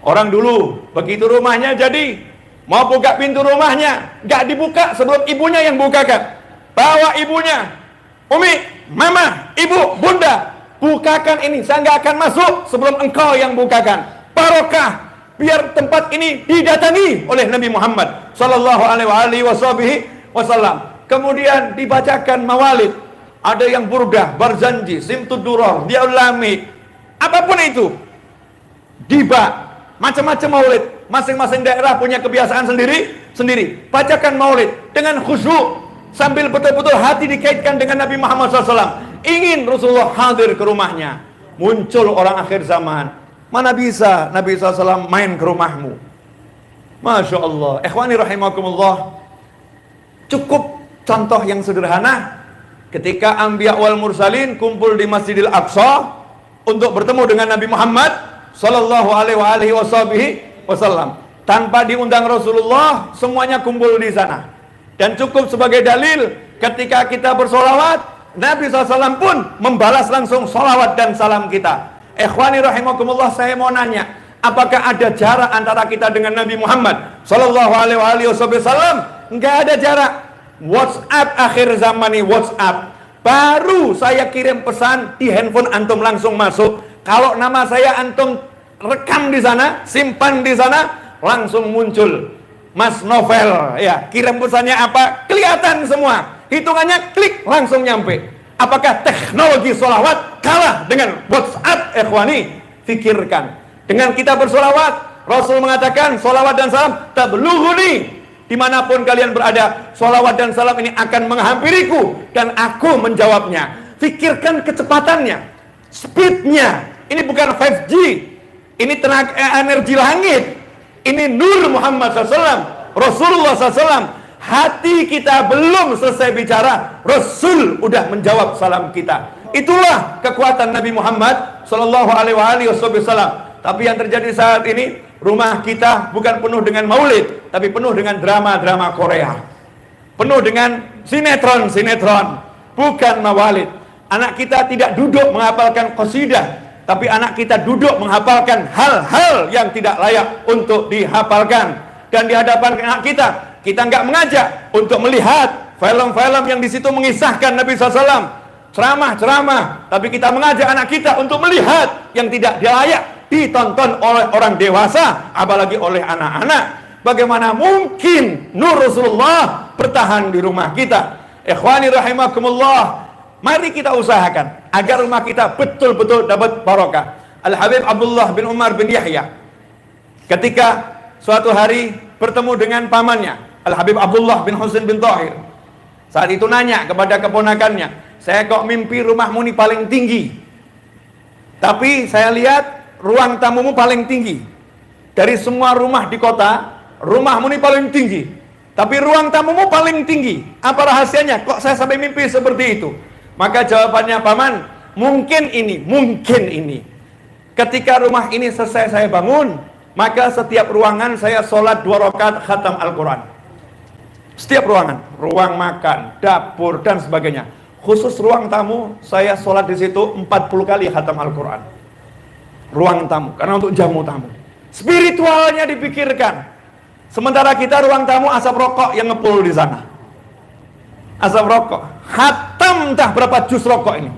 Orang dulu begitu rumahnya jadi, mau buka pintu rumahnya gak dibuka sebelum ibunya yang bukakan. Bawa ibunya, Umi, Mama, Ibu, Bunda, bukakan ini, saya nggak akan masuk sebelum engkau yang bukakan. Barokah, biar tempat ini didatangi oleh Nabi Muhammad Sallallahu Alaihi Wasallam. Kemudian dibacakan mawalid, ada yang burdah, barzanji, simtud duror, diulami, apapun itu, diba, macam-macam maulid. Masing-masing daerah punya kebiasaan sendiri. Bacakan maulid dengan khusyuk, sambil betul-betul hati dikaitkan dengan Nabi Muhammad SAW. Ingin Rasulullah hadir ke rumahnya. Muncul orang akhir zaman. Mana bisa Nabi SAW main ke rumahmu? Masya Allah. Ikhwani rahimakumullah. Cukup contoh yang sederhana. Ketika Anbiya wal Mursalin kumpul di Masjidil Aqsa untuk bertemu dengan Nabi Muhammad Sallallahu Alaihi Wasallam. Tanpa diundang Rasulullah, semuanya kumpul di sana. Dan cukup sebagai dalil ketika kita bersolawat, Nabi SAW pun membalas langsung solawat dan salam kita. Ikhwani rahimakumullah, saya mau nanya, apakah ada jarak antara kita dengan Nabi Muhammad Sallallahu Alaihi Wasallam? Enggak ada jarak. WhatsApp akhir zaman ini, WhatsApp. Baru saya kirim pesan di handphone antum langsung masuk. Kalau nama saya antum rekam di sana, simpan di sana, langsung muncul. Mas Novel, ya, kirim pesannya apa? Kelihatan semua. Hitungannya klik langsung nyampe. Apakah teknologi solawat kalah dengan WhatsApp? Ikhwani, fikirkan. Dengan kita bersolawat, Rasul mengatakan solawat dan salam tablughuni. Dimanapun kalian berada, solawat dan salam ini akan menghampiriku dan aku menjawabnya. Fikirkan kecepatannya, speednya. Ini bukan 5G, ini tenaga energi langit. Ini Nur Muhammad SAW, Rasulullah SAW. Hati kita belum selesai bicara, Rasul udah menjawab salam kita. Itulah kekuatan Nabi Muhammad Sallallahu Alaihi Wasallam. Tapi yang terjadi saat ini, rumah kita bukan penuh dengan maulid, tapi penuh dengan drama-drama Korea. Penuh dengan sinetron-sinetron, bukan mawalid. Anak kita tidak duduk menghafalkan qasidah, tapi anak kita duduk menghafalkan hal-hal yang tidak layak untuk dihafalkan. Dan di hadapan anak kita nggak mengajak untuk melihat film-film yang di situ mengisahkan Nabi SAW, ceramah-ceramah, tapi kita mengajak anak kita untuk melihat yang tidak layak ditonton oleh orang dewasa, apalagi oleh anak-anak. Bagaimana mungkin Nur Rasulullah bertahan di rumah kita? Ikhwani rahimakumullah, mari kita usahakan agar rumah kita betul-betul dapat barokah. Al-Habib Abdullah bin Umar bin Yahya ketika suatu hari bertemu dengan pamannya, Al-Habib Abdullah bin Husain bin Tahir. Saat itu nanya kepada keponakannya, saya kok mimpi rumahmu ini paling tinggi, tapi saya lihat ruang tamumu paling tinggi. Dari semua rumah di kota, rumahmu ini paling tinggi, tapi ruang tamumu paling tinggi. Apa rahasianya? Kok saya sampai mimpi seperti itu? Maka jawabannya paman, mungkin ini. Ketika rumah ini selesai saya bangun, maka setiap ruangan saya sholat 2 rakaat khatam Al-Quran. Setiap ruangan, ruang makan, dapur dan sebagainya. Khusus ruang tamu, saya sholat di situ 40 kali khatam Al-Quran. Ruang tamu, karena untuk jamu tamu. Spiritualnya dipikirkan. Sementara kita ruang tamu asap rokok yang ngepul di sana. Asap rokok. Hatam entah berapa juz rokok ini.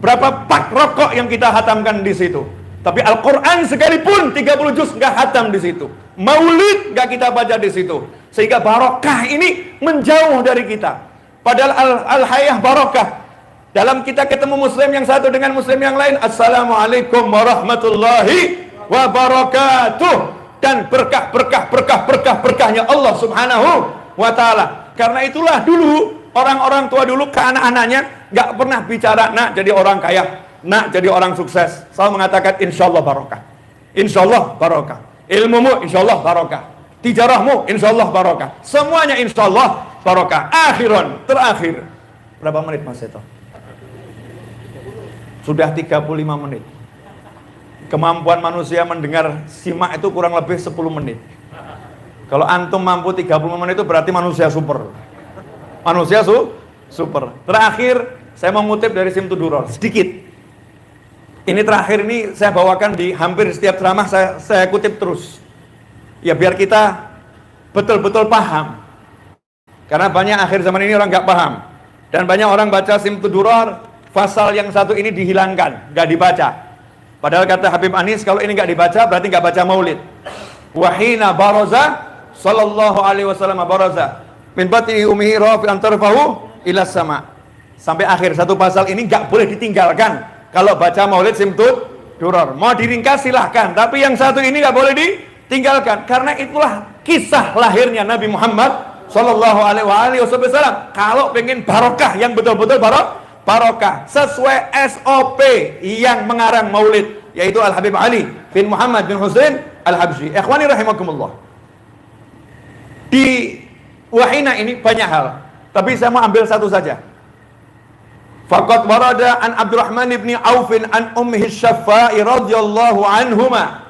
Berapa pak rokok yang kita hatamkan di situ. Tapi Al-Quran sekalipun 30 juz nggak hatam di situ. Maulid nggak kita baca di situ. Sehingga barokah ini menjauh dari kita. Padahal al-hayah barokah. Dalam kita ketemu muslim yang satu dengan muslim yang lain, Assalamualaikum warahmatullahi wabarakatuh. Dan berkahnya Allah subhanahu wa ta'ala. Karena itulah dulu orang-orang tua dulu ke anak-anaknya nggak pernah bicara nak jadi orang kaya, nak jadi orang sukses. Selalu mengatakan insyaallah barokah, insyaallah barokah, ilmumu insyaallah barokah, tijarahmu insyaallah barokah, semuanya insyaallah barokah. Akhiran, terakhir berapa menit Mas Seto? Sudah 35 menit. Kemampuan manusia mendengar simak itu kurang lebih 10 menit. Kalau antum mampu 30 menit itu berarti manusia super. Manusia super. Terakhir saya mau ngutip dari Simtu Duror sedikit. Ini terakhir ini saya bawakan di hampir setiap ceramah, saya kutip terus. Ya biar kita betul-betul paham. Karena banyak akhir zaman ini orang nggak paham. Dan banyak orang baca Simtu Duror, pasal yang satu ini dihilangkan, nggak dibaca. Padahal kata Habib Anis, kalau ini nggak dibaca berarti nggak baca maulid. Wahina baraza sallallahu alaihi wasallam baraza min batni ummihi rafi'an tarfahu ila sama. Sampai akhir satu pasal ini nggak boleh ditinggalkan kalau baca maulid Simtud Duror. Mau diringkas silahkan, tapi yang satu ini nggak boleh ditinggalkan karena itulah kisah lahirnya Nabi Muhammad sallallahu alaihi wasallam. Kalau pengen barokah yang betul-betul barokah sesuai SOP yang mengarang maulid, yaitu Al-Habib Ali bin Muhammad bin Husain Al-Habsyi. Ikhwani rahimakumullah. Di wahina ini banyak hal, tapi saya mau ambil satu saja. Faqad warada an Abdurrahman ibn Auf an ummihi Syaffa'i radhiyallahu anhuma.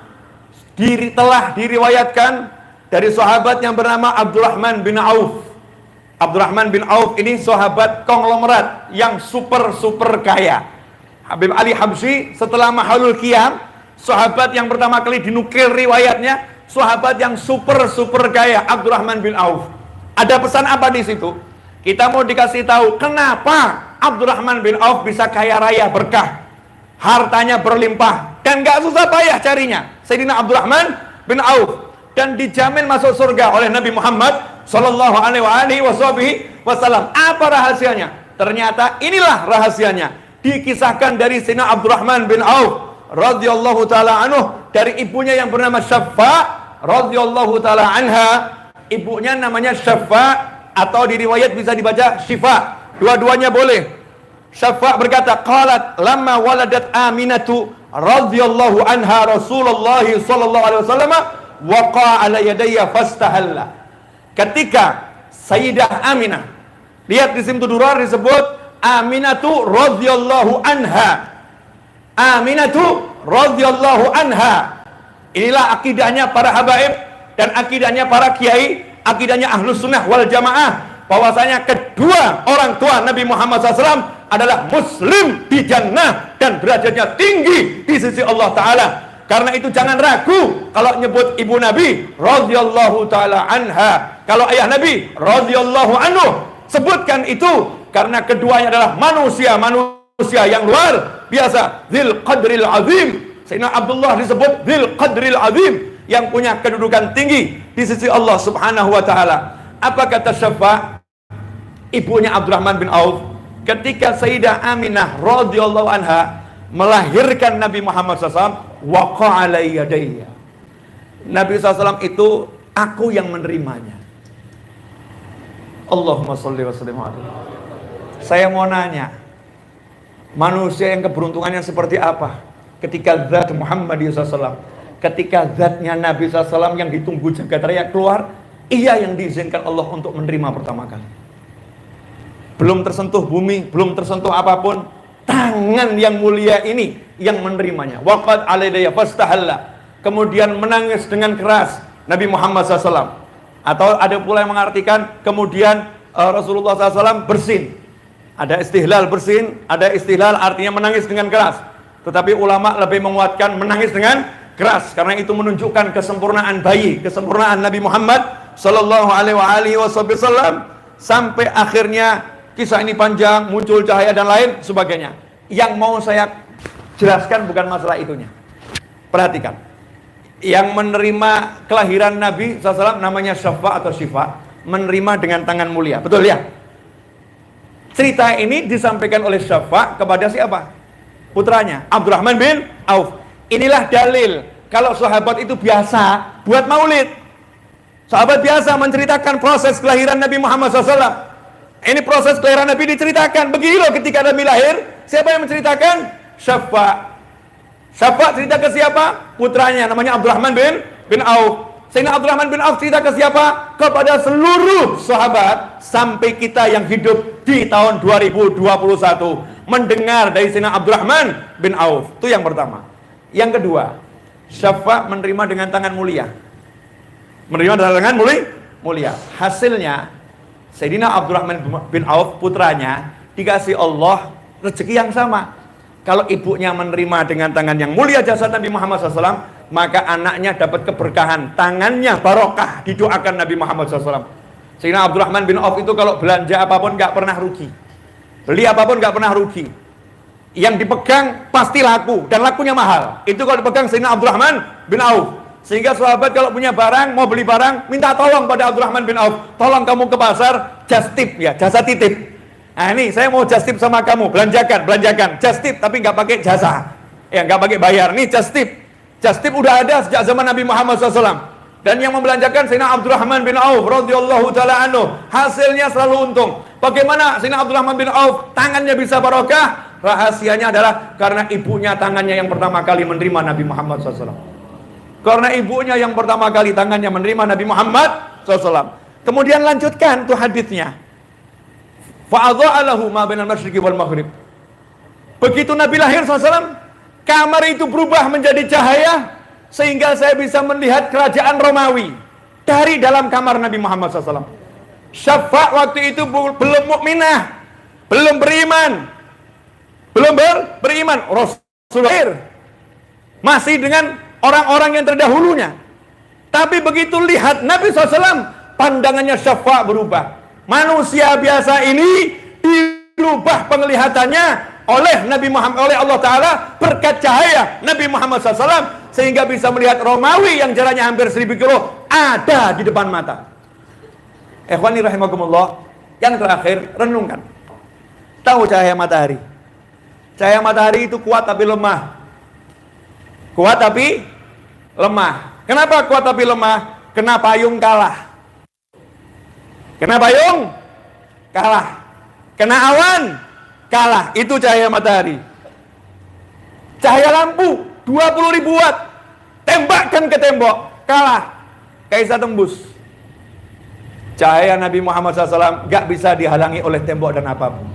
Telah diriwayatkan dari sahabat yang bernama Abdurrahman bin Auf. Abdurrahman bin Auf ini sahabat konglomerat yang super kaya. Habib Ali Habsyi setelah Mahalul Qiyam, sahabat yang pertama kali dinukil riwayatnya, sahabat yang super kaya, Abdurrahman bin Auf. Ada pesan apa di situ? Kita mau dikasih tahu kenapa Abdurrahman bin Auf bisa kaya raya berkah, hartanya berlimpah dan gak susah payah carinya. Sayyidina Abdurrahman bin Auf, dan dijamin masuk surga oleh Nabi Muhammad sallallahu alaihi wasallam. Apa rahasianya? Ternyata inilah rahasianya. Dikisahkan dari Sayyidina Abdurrahman bin Auf radhiyallahu taala anhu dari ibunya yang bernama Syaffa radhiyallahu taala anha. Ibunya namanya Syaffa atau di riwayat bisa dibaca Syifa. Dua-duanya boleh. Syaffa berkata, qalat lamma waladat Aminatu radhiyallahu anha Rasulullah sallallahu alaihi wasallam waqa ala yadayya fastahalla. Ketika Sayyidah Aminah, lihat di Simtu Duror disebut Aminatu radhiyallahu anha. Aminatu radhiyallahu anha. Inilah akidahnya para habaib dan akidahnya para kiai, akidahnya Ahlus Sunnah wal Jamaah, bahwasanya kedua orang tua Nabi Muhammad SAW adalah muslim di jannah dan derajatnya tinggi di sisi Allah Ta'ala. Karena itu jangan ragu kalau nyebut ibu Nabi radhiyallahu taala anha. Kalau ayah Nabi radhiyallahu anhu, sebutkan itu karena keduanya adalah manusia yang luar biasa, dzil qadril azim. Sayyidina Abdullah disebut dzil qadril azim, yang punya kedudukan tinggi di sisi Allah Subhanahu wa taala. Apa kata Syaffa, ibunya Abdurrahman bin Auf, ketika Sayyidah Aminah radhiyallahu anha melahirkan Nabi Muhammad SAW, waqa ala yadayya. Nabi SAW itu aku yang menerimanya. Allahumma sholli wa sallim alaihi. Saya mau nanya, manusia yang keberuntungannya seperti apa ketika zat Muhammad SAW, ketika zatnya Nabi SAW yang ditunggu jagat raya keluar, ia yang diizinkan Allah untuk menerima pertama kali. Belum tersentuh bumi, belum tersentuh apapun, tangan yang mulia ini yang menerimanya. Waqad alaydaya fastahalla. Kemudian menangis dengan keras Nabi Muhammad SAW. Atau ada pula yang mengartikan kemudian Rasulullah SAW bersin. Ada istihlal bersin, ada istihlal artinya menangis dengan keras. Tetapi ulama lebih menguatkan menangis dengan keras, karena itu menunjukkan kesempurnaan bayi, kesempurnaan Nabi Muhammad Sallallahu alaihi wasallam, sampai akhirnya kisah ini panjang, muncul cahaya dan lain sebagainya. Yang mau saya jelaskan bukan masalah itunya. Perhatikan, yang menerima kelahiran Nabi SAW namanya Syafa atau Syifa, menerima dengan tangan mulia, betul ya? Cerita ini disampaikan oleh Syafa kepada siapa? Putranya, Abdurrahman bin Auf. Inilah dalil kalau sahabat itu biasa buat maulid. Sahabat biasa menceritakan proses kelahiran Nabi Muhammad SAW. Ini proses kelahiran Nabi diceritakan. Begini loh ketika Nabi lahir, siapa yang menceritakan? Syafa. Syafa cerita ke siapa? Putranya, namanya Abdurrahman bin Auf. Sayyidina Abdurrahman bin Auf cerita ke siapa? Kepada seluruh sahabat sampai kita yang hidup di tahun 2021 mendengar dari Sayyidina Abdurrahman bin Auf. Itu yang pertama. Yang kedua, Syafa menerima dengan tangan mulia. Menerima dengan tangan mulia. Hasilnya Sayyidina Abdurrahman bin Auf putranya dikasih Allah rezeki yang sama. Kalau ibunya menerima dengan tangan yang mulia jasad Nabi Muhammad SAW, maka anaknya dapat keberkahan, tangannya barokah, didoakan Nabi Muhammad SAW. Sayyidina Abdurrahman bin Auf itu kalau belanja apapun gak pernah rugi, beli apapun gak pernah rugi. Yang dipegang pasti laku, dan lakunya mahal. Itu kalau dipegang Sayyidina Abdurrahman bin Auf. Sehingga sahabat kalau punya barang, mau beli barang, minta tolong pada Abdurrahman bin Auf. Tolong kamu ke pasar, just tip ya, jasa titip. Nah ini saya mau just tip sama kamu, belanjakan, just tip tapi nggak pakai jasa, ya nggak pakai bayar. Nih just tip udah ada sejak zaman Nabi Muhammad SAW. Dan yang membelanjakan Sayyidina Abdurrahman bin Auf radhiyallahu taala anhu, hasilnya selalu untung. Bagaimana Sayyidina Abdurrahman bin Auf tangannya bisa barokah? Rahasianya adalah karena ibunya tangannya yang pertama kali menerima Nabi Muhammad SAW. Karena ibunya yang pertama kali tangannya menerima Nabi Muhammad SAW. Kemudian lanjutkan tuh hadisnya. Fa'adha'alahu ma bainal masyriqi wal maghrib. Begitu Nabi lahir SAW, kamar itu berubah menjadi cahaya sehingga saya bisa melihat kerajaan Romawi dari dalam kamar Nabi Muhammad SAW. Syafa' waktu itu belum mukminah, belum beriman, beriman. Rasulullah masih dengan orang-orang yang terdahulunya. Tapi begitu lihat Nabi SAW, pandangannya Syafa' berubah. Manusia biasa ini dirubah penglihatannya oleh Nabi Muhammad, oleh Allah Ta'ala berkat cahaya Nabi Muhammad SAW, sehingga bisa melihat Romawi yang jaraknya hampir 1000 kilo ada di depan mata. Ikhwani rahimakumullah. Yang terakhir, renungkan. Tahu cahaya matahari? Cahaya matahari itu kuat tapi lemah. Kuat tapi lemah. Kenapa kuat tapi lemah? Kena payung kalah. Kena payung kalah. Kena awan kalah. Itu cahaya matahari. Cahaya lampu 20.000 watt, tembakkan ke tembok, kalah, gak bisa tembus. Cahaya Nabi Muhammad SAW gak bisa dihalangi oleh tembok dan apapun.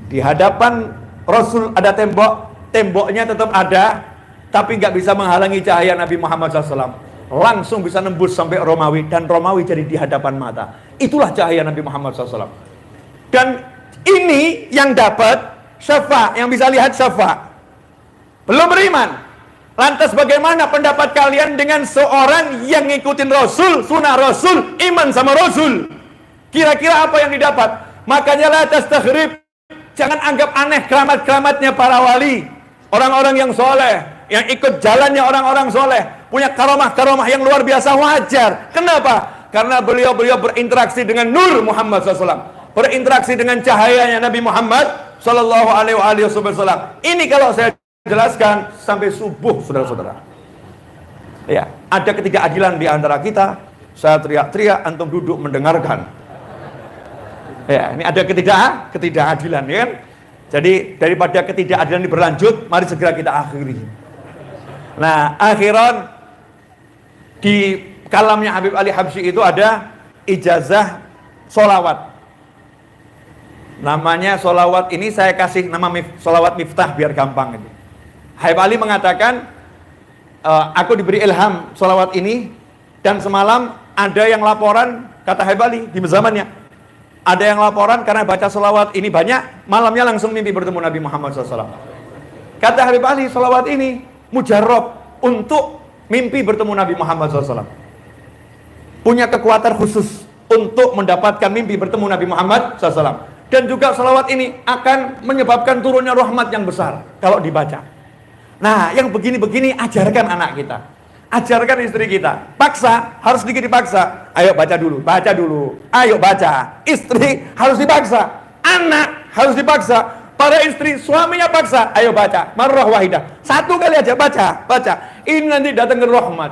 Di hadapan Rasul ada tembok, temboknya tetap ada, tapi gak bisa menghalangi cahaya Nabi Muhammad SAW. Langsung bisa nembus sampai Romawi, dan Romawi jadi di hadapan mata. Itulah cahaya Nabi Muhammad SAW. Dan ini yang dapat Syafa', yang bisa lihat Syafa'. Belum beriman. Lantas bagaimana pendapat kalian dengan seorang yang ngikutin Rasul, sunnah Rasul, iman sama Rasul? Kira-kira apa yang didapat? Makanya la tastakhrib. Jangan anggap aneh keramat-keramatnya para wali, orang-orang yang soleh, yang ikut jalannya orang-orang soleh, punya karomah-karomah yang luar biasa, wajar. Kenapa? Karena beliau-beliau berinteraksi dengan Nur Muhammad SAW, berinteraksi dengan cahayanya Nabi Muhammad Sallallahu Alaihi Wasallam. Ini kalau saya jelaskan sampai subuh, saudara-saudara. Ya, ada ketidakadilan di antara kita. Saya teriak-teriak, antum duduk mendengarkan. Ya, ini ada ketidakadilan, ya kan? Jadi daripada ketidakadilan ini berlanjut, mari segera kita akhiri. Nah, akhiran di kalamnya Habib Ali Habsyi itu ada ijazah solawat. Namanya solawat ini saya kasih nama solawat Miftah biar gampang itu. Habib Ali mengatakan, aku diberi ilham solawat ini, dan semalam ada yang laporan, kata Habib Ali di zamannya, ada yang laporan karena baca solawat ini banyak, malamnya langsung mimpi bertemu Nabi Muhammad SAW. Kata Habib Ali, solawat ini mujarab untuk mimpi bertemu Nabi Muhammad SAW. punya kekuatan khusus untuk mendapatkan mimpi bertemu Nabi Muhammad SAW. Dan juga salawat ini akan menyebabkan turunnya rahmat yang besar kalau dibaca. Nah, yang begini-begini ajarkan anak kita, ajarkan istri kita. Paksa, harus sedikit dipaksa. Ayo baca dulu, ayo baca. Istri harus dipaksa, anak harus dipaksa. Para istri, suaminya paksa, ayo baca. Marrah wahidah, satu kali aja baca. Ini nanti datangkan rahmat,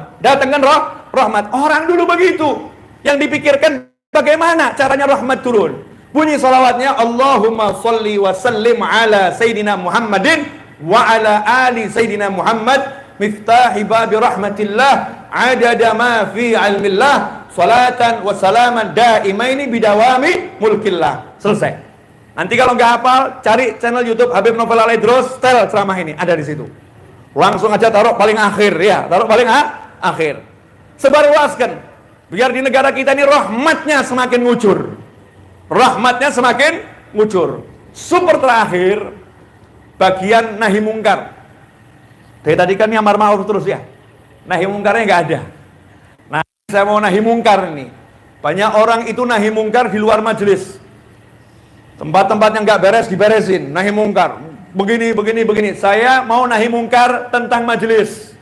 rahmat. Orang dulu begitu. Yang dipikirkan bagaimana caranya rahmat turun. Bunyi salawatnya, Allahumma sholli wa sallim ala Sayyidina Muhammadin wa ala ali Sayyidina Muhammad miftahi babi rahmatillah adada ma fi ilmillah salatan wa salaman daimaini bidawami mulkillah. Selesai. Nanti kalau nggak hafal, cari channel YouTube Habib Novel Al-Idrus, setel ceramah ini, ada di situ. Langsung aja taruh paling akhir ya, taruh paling akhir. Sebarluaskan biar di negara kita ini rahmatnya semakin ngucur. Rahmatnya semakin ngucur. Super terakhir bagian nahi mungkar. Dari tadi kan ini amar ma'ruf terus ya. Nahi mungkarnya nggak ada. Nah, saya mau nahi mungkar ini. Banyak orang itu nahi mungkar di luar majelis. Tempat-tempat yang nggak beres diberesin. Nahi mungkar. Begini. Saya mau nahi mungkar tentang majelis.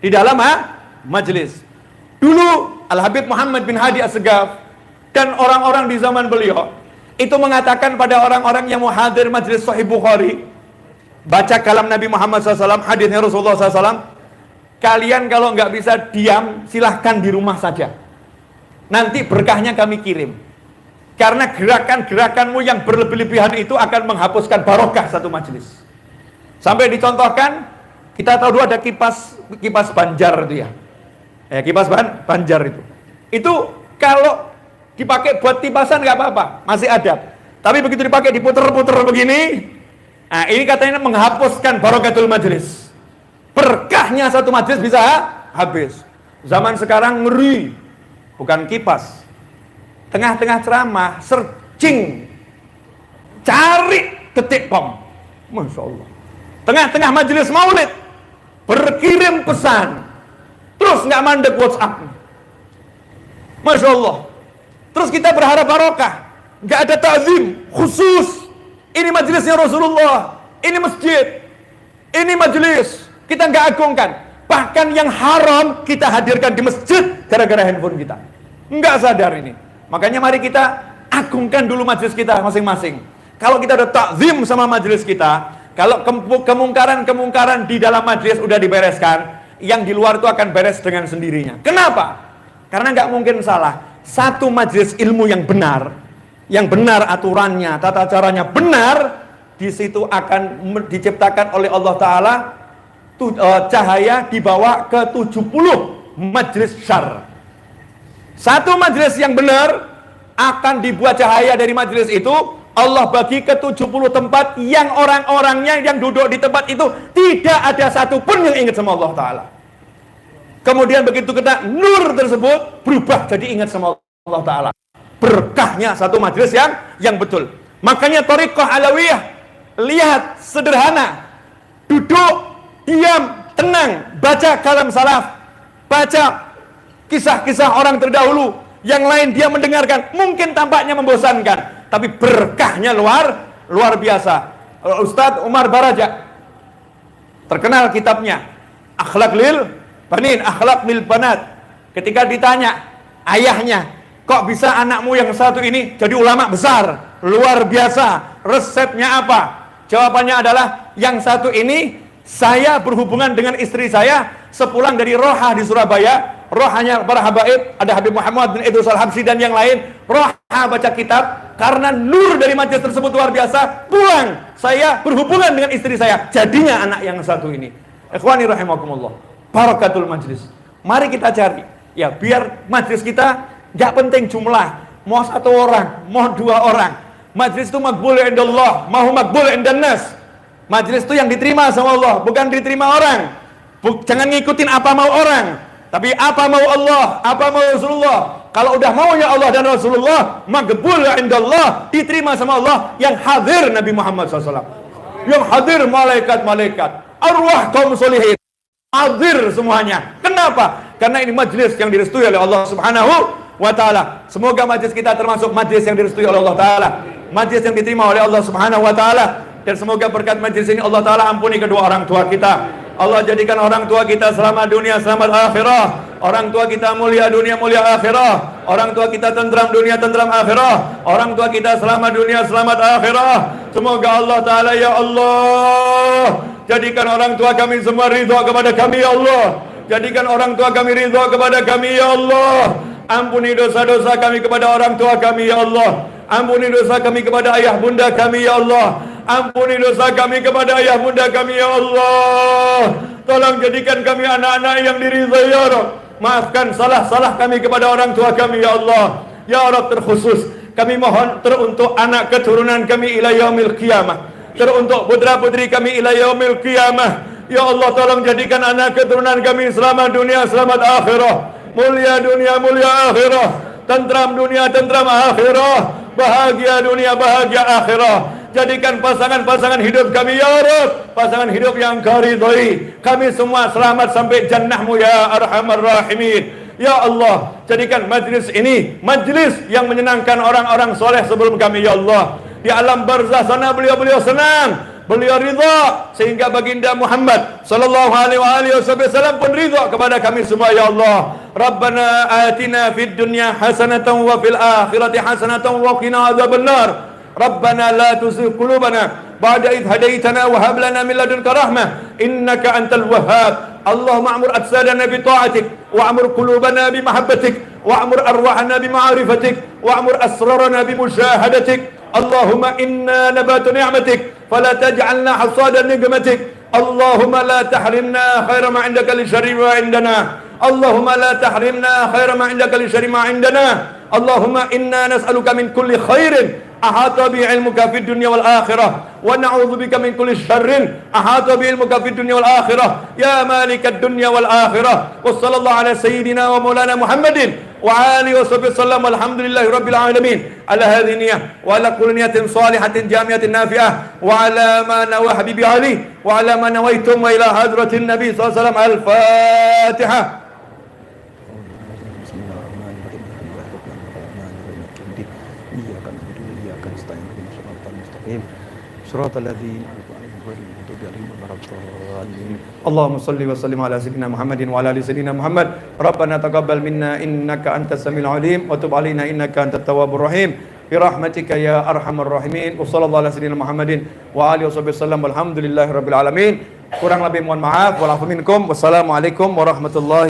Di dalam majelis. Dulu Al-Habib Muhammad bin Hadi As-Segaf dan orang-orang di zaman beliau itu mengatakan pada orang-orang yang mau hadir majelis Sahih Bukhari, baca kalam Nabi Muhammad SAW, hadisnya Rasulullah SAW, kalian kalau nggak bisa diam, silahkan di rumah saja. Nanti berkahnya kami kirim. Karena gerakan-gerakanmu yang berlebih-lebihan itu akan menghapuskan barokah satu majelis. Sampai dicontohkan, kita tahu dulu ada kipas Banjar itu ya. Kipas Banjar itu. Itu kalau dipakai buat kipasan nggak apa-apa, masih ada. Tapi begitu dipakai diputer-puter begini, nah ini katanya menghapuskan barokatul majelis. Berkahnya satu majelis bisa habis. Zaman sekarang ngeri, bukan kipas. Tengah-tengah ceramah, searching, cari detik pom. Masya Allah. Tengah-tengah majelis maulid, berkirim pesan, terus nggak mandek WhatsApp. Masya Allah. Terus kita berharap barokah, nggak ada ta'zim khusus. Ini majelisnya Rasulullah, ini masjid, ini majelis, kita nggak agungkan. Bahkan yang haram kita hadirkan di masjid gara-gara handphone kita. Nggak sadar ini. Makanya mari kita agungkan dulu majelis kita masing-masing. Kalau kita udah takzim sama majelis kita, kalau kemungkaran-kemungkaran di dalam majelis udah dibereskan, yang di luar itu akan beres dengan sendirinya. Kenapa? Karena nggak mungkin salah. Satu majelis ilmu yang benar aturannya, tata caranya benar, di situ akan diciptakan oleh Allah Ta'ala cahaya dibawa ke 70 majelis syar. Satu majelis yang benar akan dibuat cahaya dari majelis itu, Allah bagi ke 70 tempat yang orang-orangnya yang duduk di tempat itu tidak ada satupun yang ingat sama Allah Ta'ala. Kemudian begitu kena nur tersebut berubah jadi ingat sama Allah Ta'ala. Berkahnya satu majelis yang betul. Makanya Thariqah Alawiyah, lihat sederhana, duduk, diam, tenang, baca kalam salaf, baca kisah-kisah orang terdahulu, yang lain dia mendengarkan, mungkin tampaknya membosankan, tapi berkahnya luar biasa. Ustadz Umar Baraja, terkenal kitabnya Akhlak lil Banin, Akhlak lil Banat. Ketika ditanya ayahnya, kok bisa anakmu yang satu ini jadi ulama besar, luar biasa, resepnya apa? Jawabannya adalah, yang satu ini saya berhubungan dengan istri saya sepulang dari Roha di Surabaya. Rohanya para habaib, ada Habib Muhammad bin Idrus Al-Habsyi dan yang lain. Roha baca kitab, karena nur dari majelis tersebut luar biasa, pulang saya berhubungan dengan istri saya, jadinya anak yang satu ini. Ikhwani rahimakumullah, barakatul majlis. Mari kita cari ya, biar majelis kita gak penting jumlah, mau satu orang, mau dua orang. Majelis itu makbul indallah, mau makbul indannas. Majelis itu yang diterima sama Allah, bukan diterima orang. Jangan ngikutin apa mau orang, tapi apa mau Allah, apa mau Rasulullah. Kalau udah maunya Allah dan Rasulullah, makbul indallah, diterima sama Allah. Yang hadir Nabi Muhammad SAW, yang hadir malaikat-malaikat, arwah kaum solihin, hadir semuanya. Kenapa? karena ini majlis yang direstui oleh Allah Subhanahu wa taala. Semoga majlis kita termasuk majlis yang direstui oleh Allah taala, majlis yang diterima oleh Allah Subhanahu wa taala. Dan semoga berkat majlis ini Allah taala ampuni kedua orang tua kita. Allah jadikan orang tua kita selamat dunia, selamat akhirah. Orang tua kita mulia dunia, mulia akhirah. Orang tua kita tentram dunia, tentram akhirah. Orang tua kita selamat dunia, selamat akhirah. Semoga Allah taala, ya Allah, jadikan orang tua kami semua ridha kepada kami, ya Allah. Jadikan orang tua kami ridha kepada kami, ya Allah. Ampuni dosa-dosa kami kepada orang tua kami, ya Allah. Ampuni dosa kami kepada ayah bunda kami, ya Allah. Ampuni dosa kami kepada ayah bunda kami, ya Allah. Tolong jadikan kami anak-anak yang diridhai, ya Rabb. Maafkan salah-salah kami kepada orang tua kami, ya Allah. Ya Rabb, terkhusus kami mohon teruntuk anak keturunan kami ila yaumil qiyamah, teruntuk putra-putri kami ila yaumil qiyamah. Ya Allah, tolong jadikan anak keturunan kami selamat dunia, selamat akhirah. Mulia dunia, mulia akhirah. Tentram dunia, tentram akhirah. Bahagia dunia, bahagia akhirah. Jadikan pasangan-pasangan hidup kami, ya Rabb, pasangan hidup yang Kau ridhai. Kami semua selamat sampai jannah-Mu, ya Arhamar Rahimin. Ya Allah, jadikan majlis ini majlis yang menyenangkan orang-orang soleh sebelum kami, ya Allah. Di alam barzah sana beliau-beliau senang, beliau ridha, sehingga baginda Muhammad sallallahu alaihi wasallam pun ridha kepada kami semua, ya Allah. Rabbana atina fid dunya hasanatan wa fil akhirati hasanatan wa qina adzabannar. Rabbana la tuzigh qulubana ba'da idh hadaitana wa hab lana min ladunka rahmah innaka antal wahhab. Allahumma amur ajsadana bi ta'atik wa amur qulubana bi mahabbatik wa amur arwahana bi ma'rifatik wa amur asrarana bi musyahadatik. Allahumma inna nabatu ni'matik fala taj'alna hasada ni'matik. Allahumma la tahrimna khaira ma 'indaka li syarri ma 'indana. Allahumma la tahrimna khaira ma 'indaka li syarri ma 'indana. Allahumma inna nas'aluka min kulli khairin ahata bi ilmuka fid dunya wal akhirah wa na'udzu bika min kulli syarrin ahata bi ilmuka fid dunya wal akhirah ya malikad dunya wal akhirah. Wa sallallahu ala sayyidina wa maulana Muhammadin wa alihi wa sahbihi sallam. Alhamdulillahi rabbil alamin ala hadhihi niyyah wa ala kulli niyatin salihatin jamiatin nafi'ah wa ala ma nawa habibi ali wa ala ma nawaitum wa ila hadratin nabi sallallahu alaihi wasallam. Al-Fatihah. Shiratal ladzina an'amta 'alaihim ghairil maghdubi 'alaihim waladdallin. Allahumma shalli wa sallim ala sayyidina Muhammadin wa ala ali sayyidina Muhammad. Rabbana taqabbal minna innaka antas samiul 'alim wa tub 'alaina innaka antat tawwabur rahim. Bi rahmatika ya arhamar rahimin. Wa sallallahu ala sayyidina Muhammadin wa alihi wasallam. Alhamdulillahirabbil alamin. Kurang lebih mohon maaf. Wal 'afwu minkum. Wassalamualaikum warahmatullahi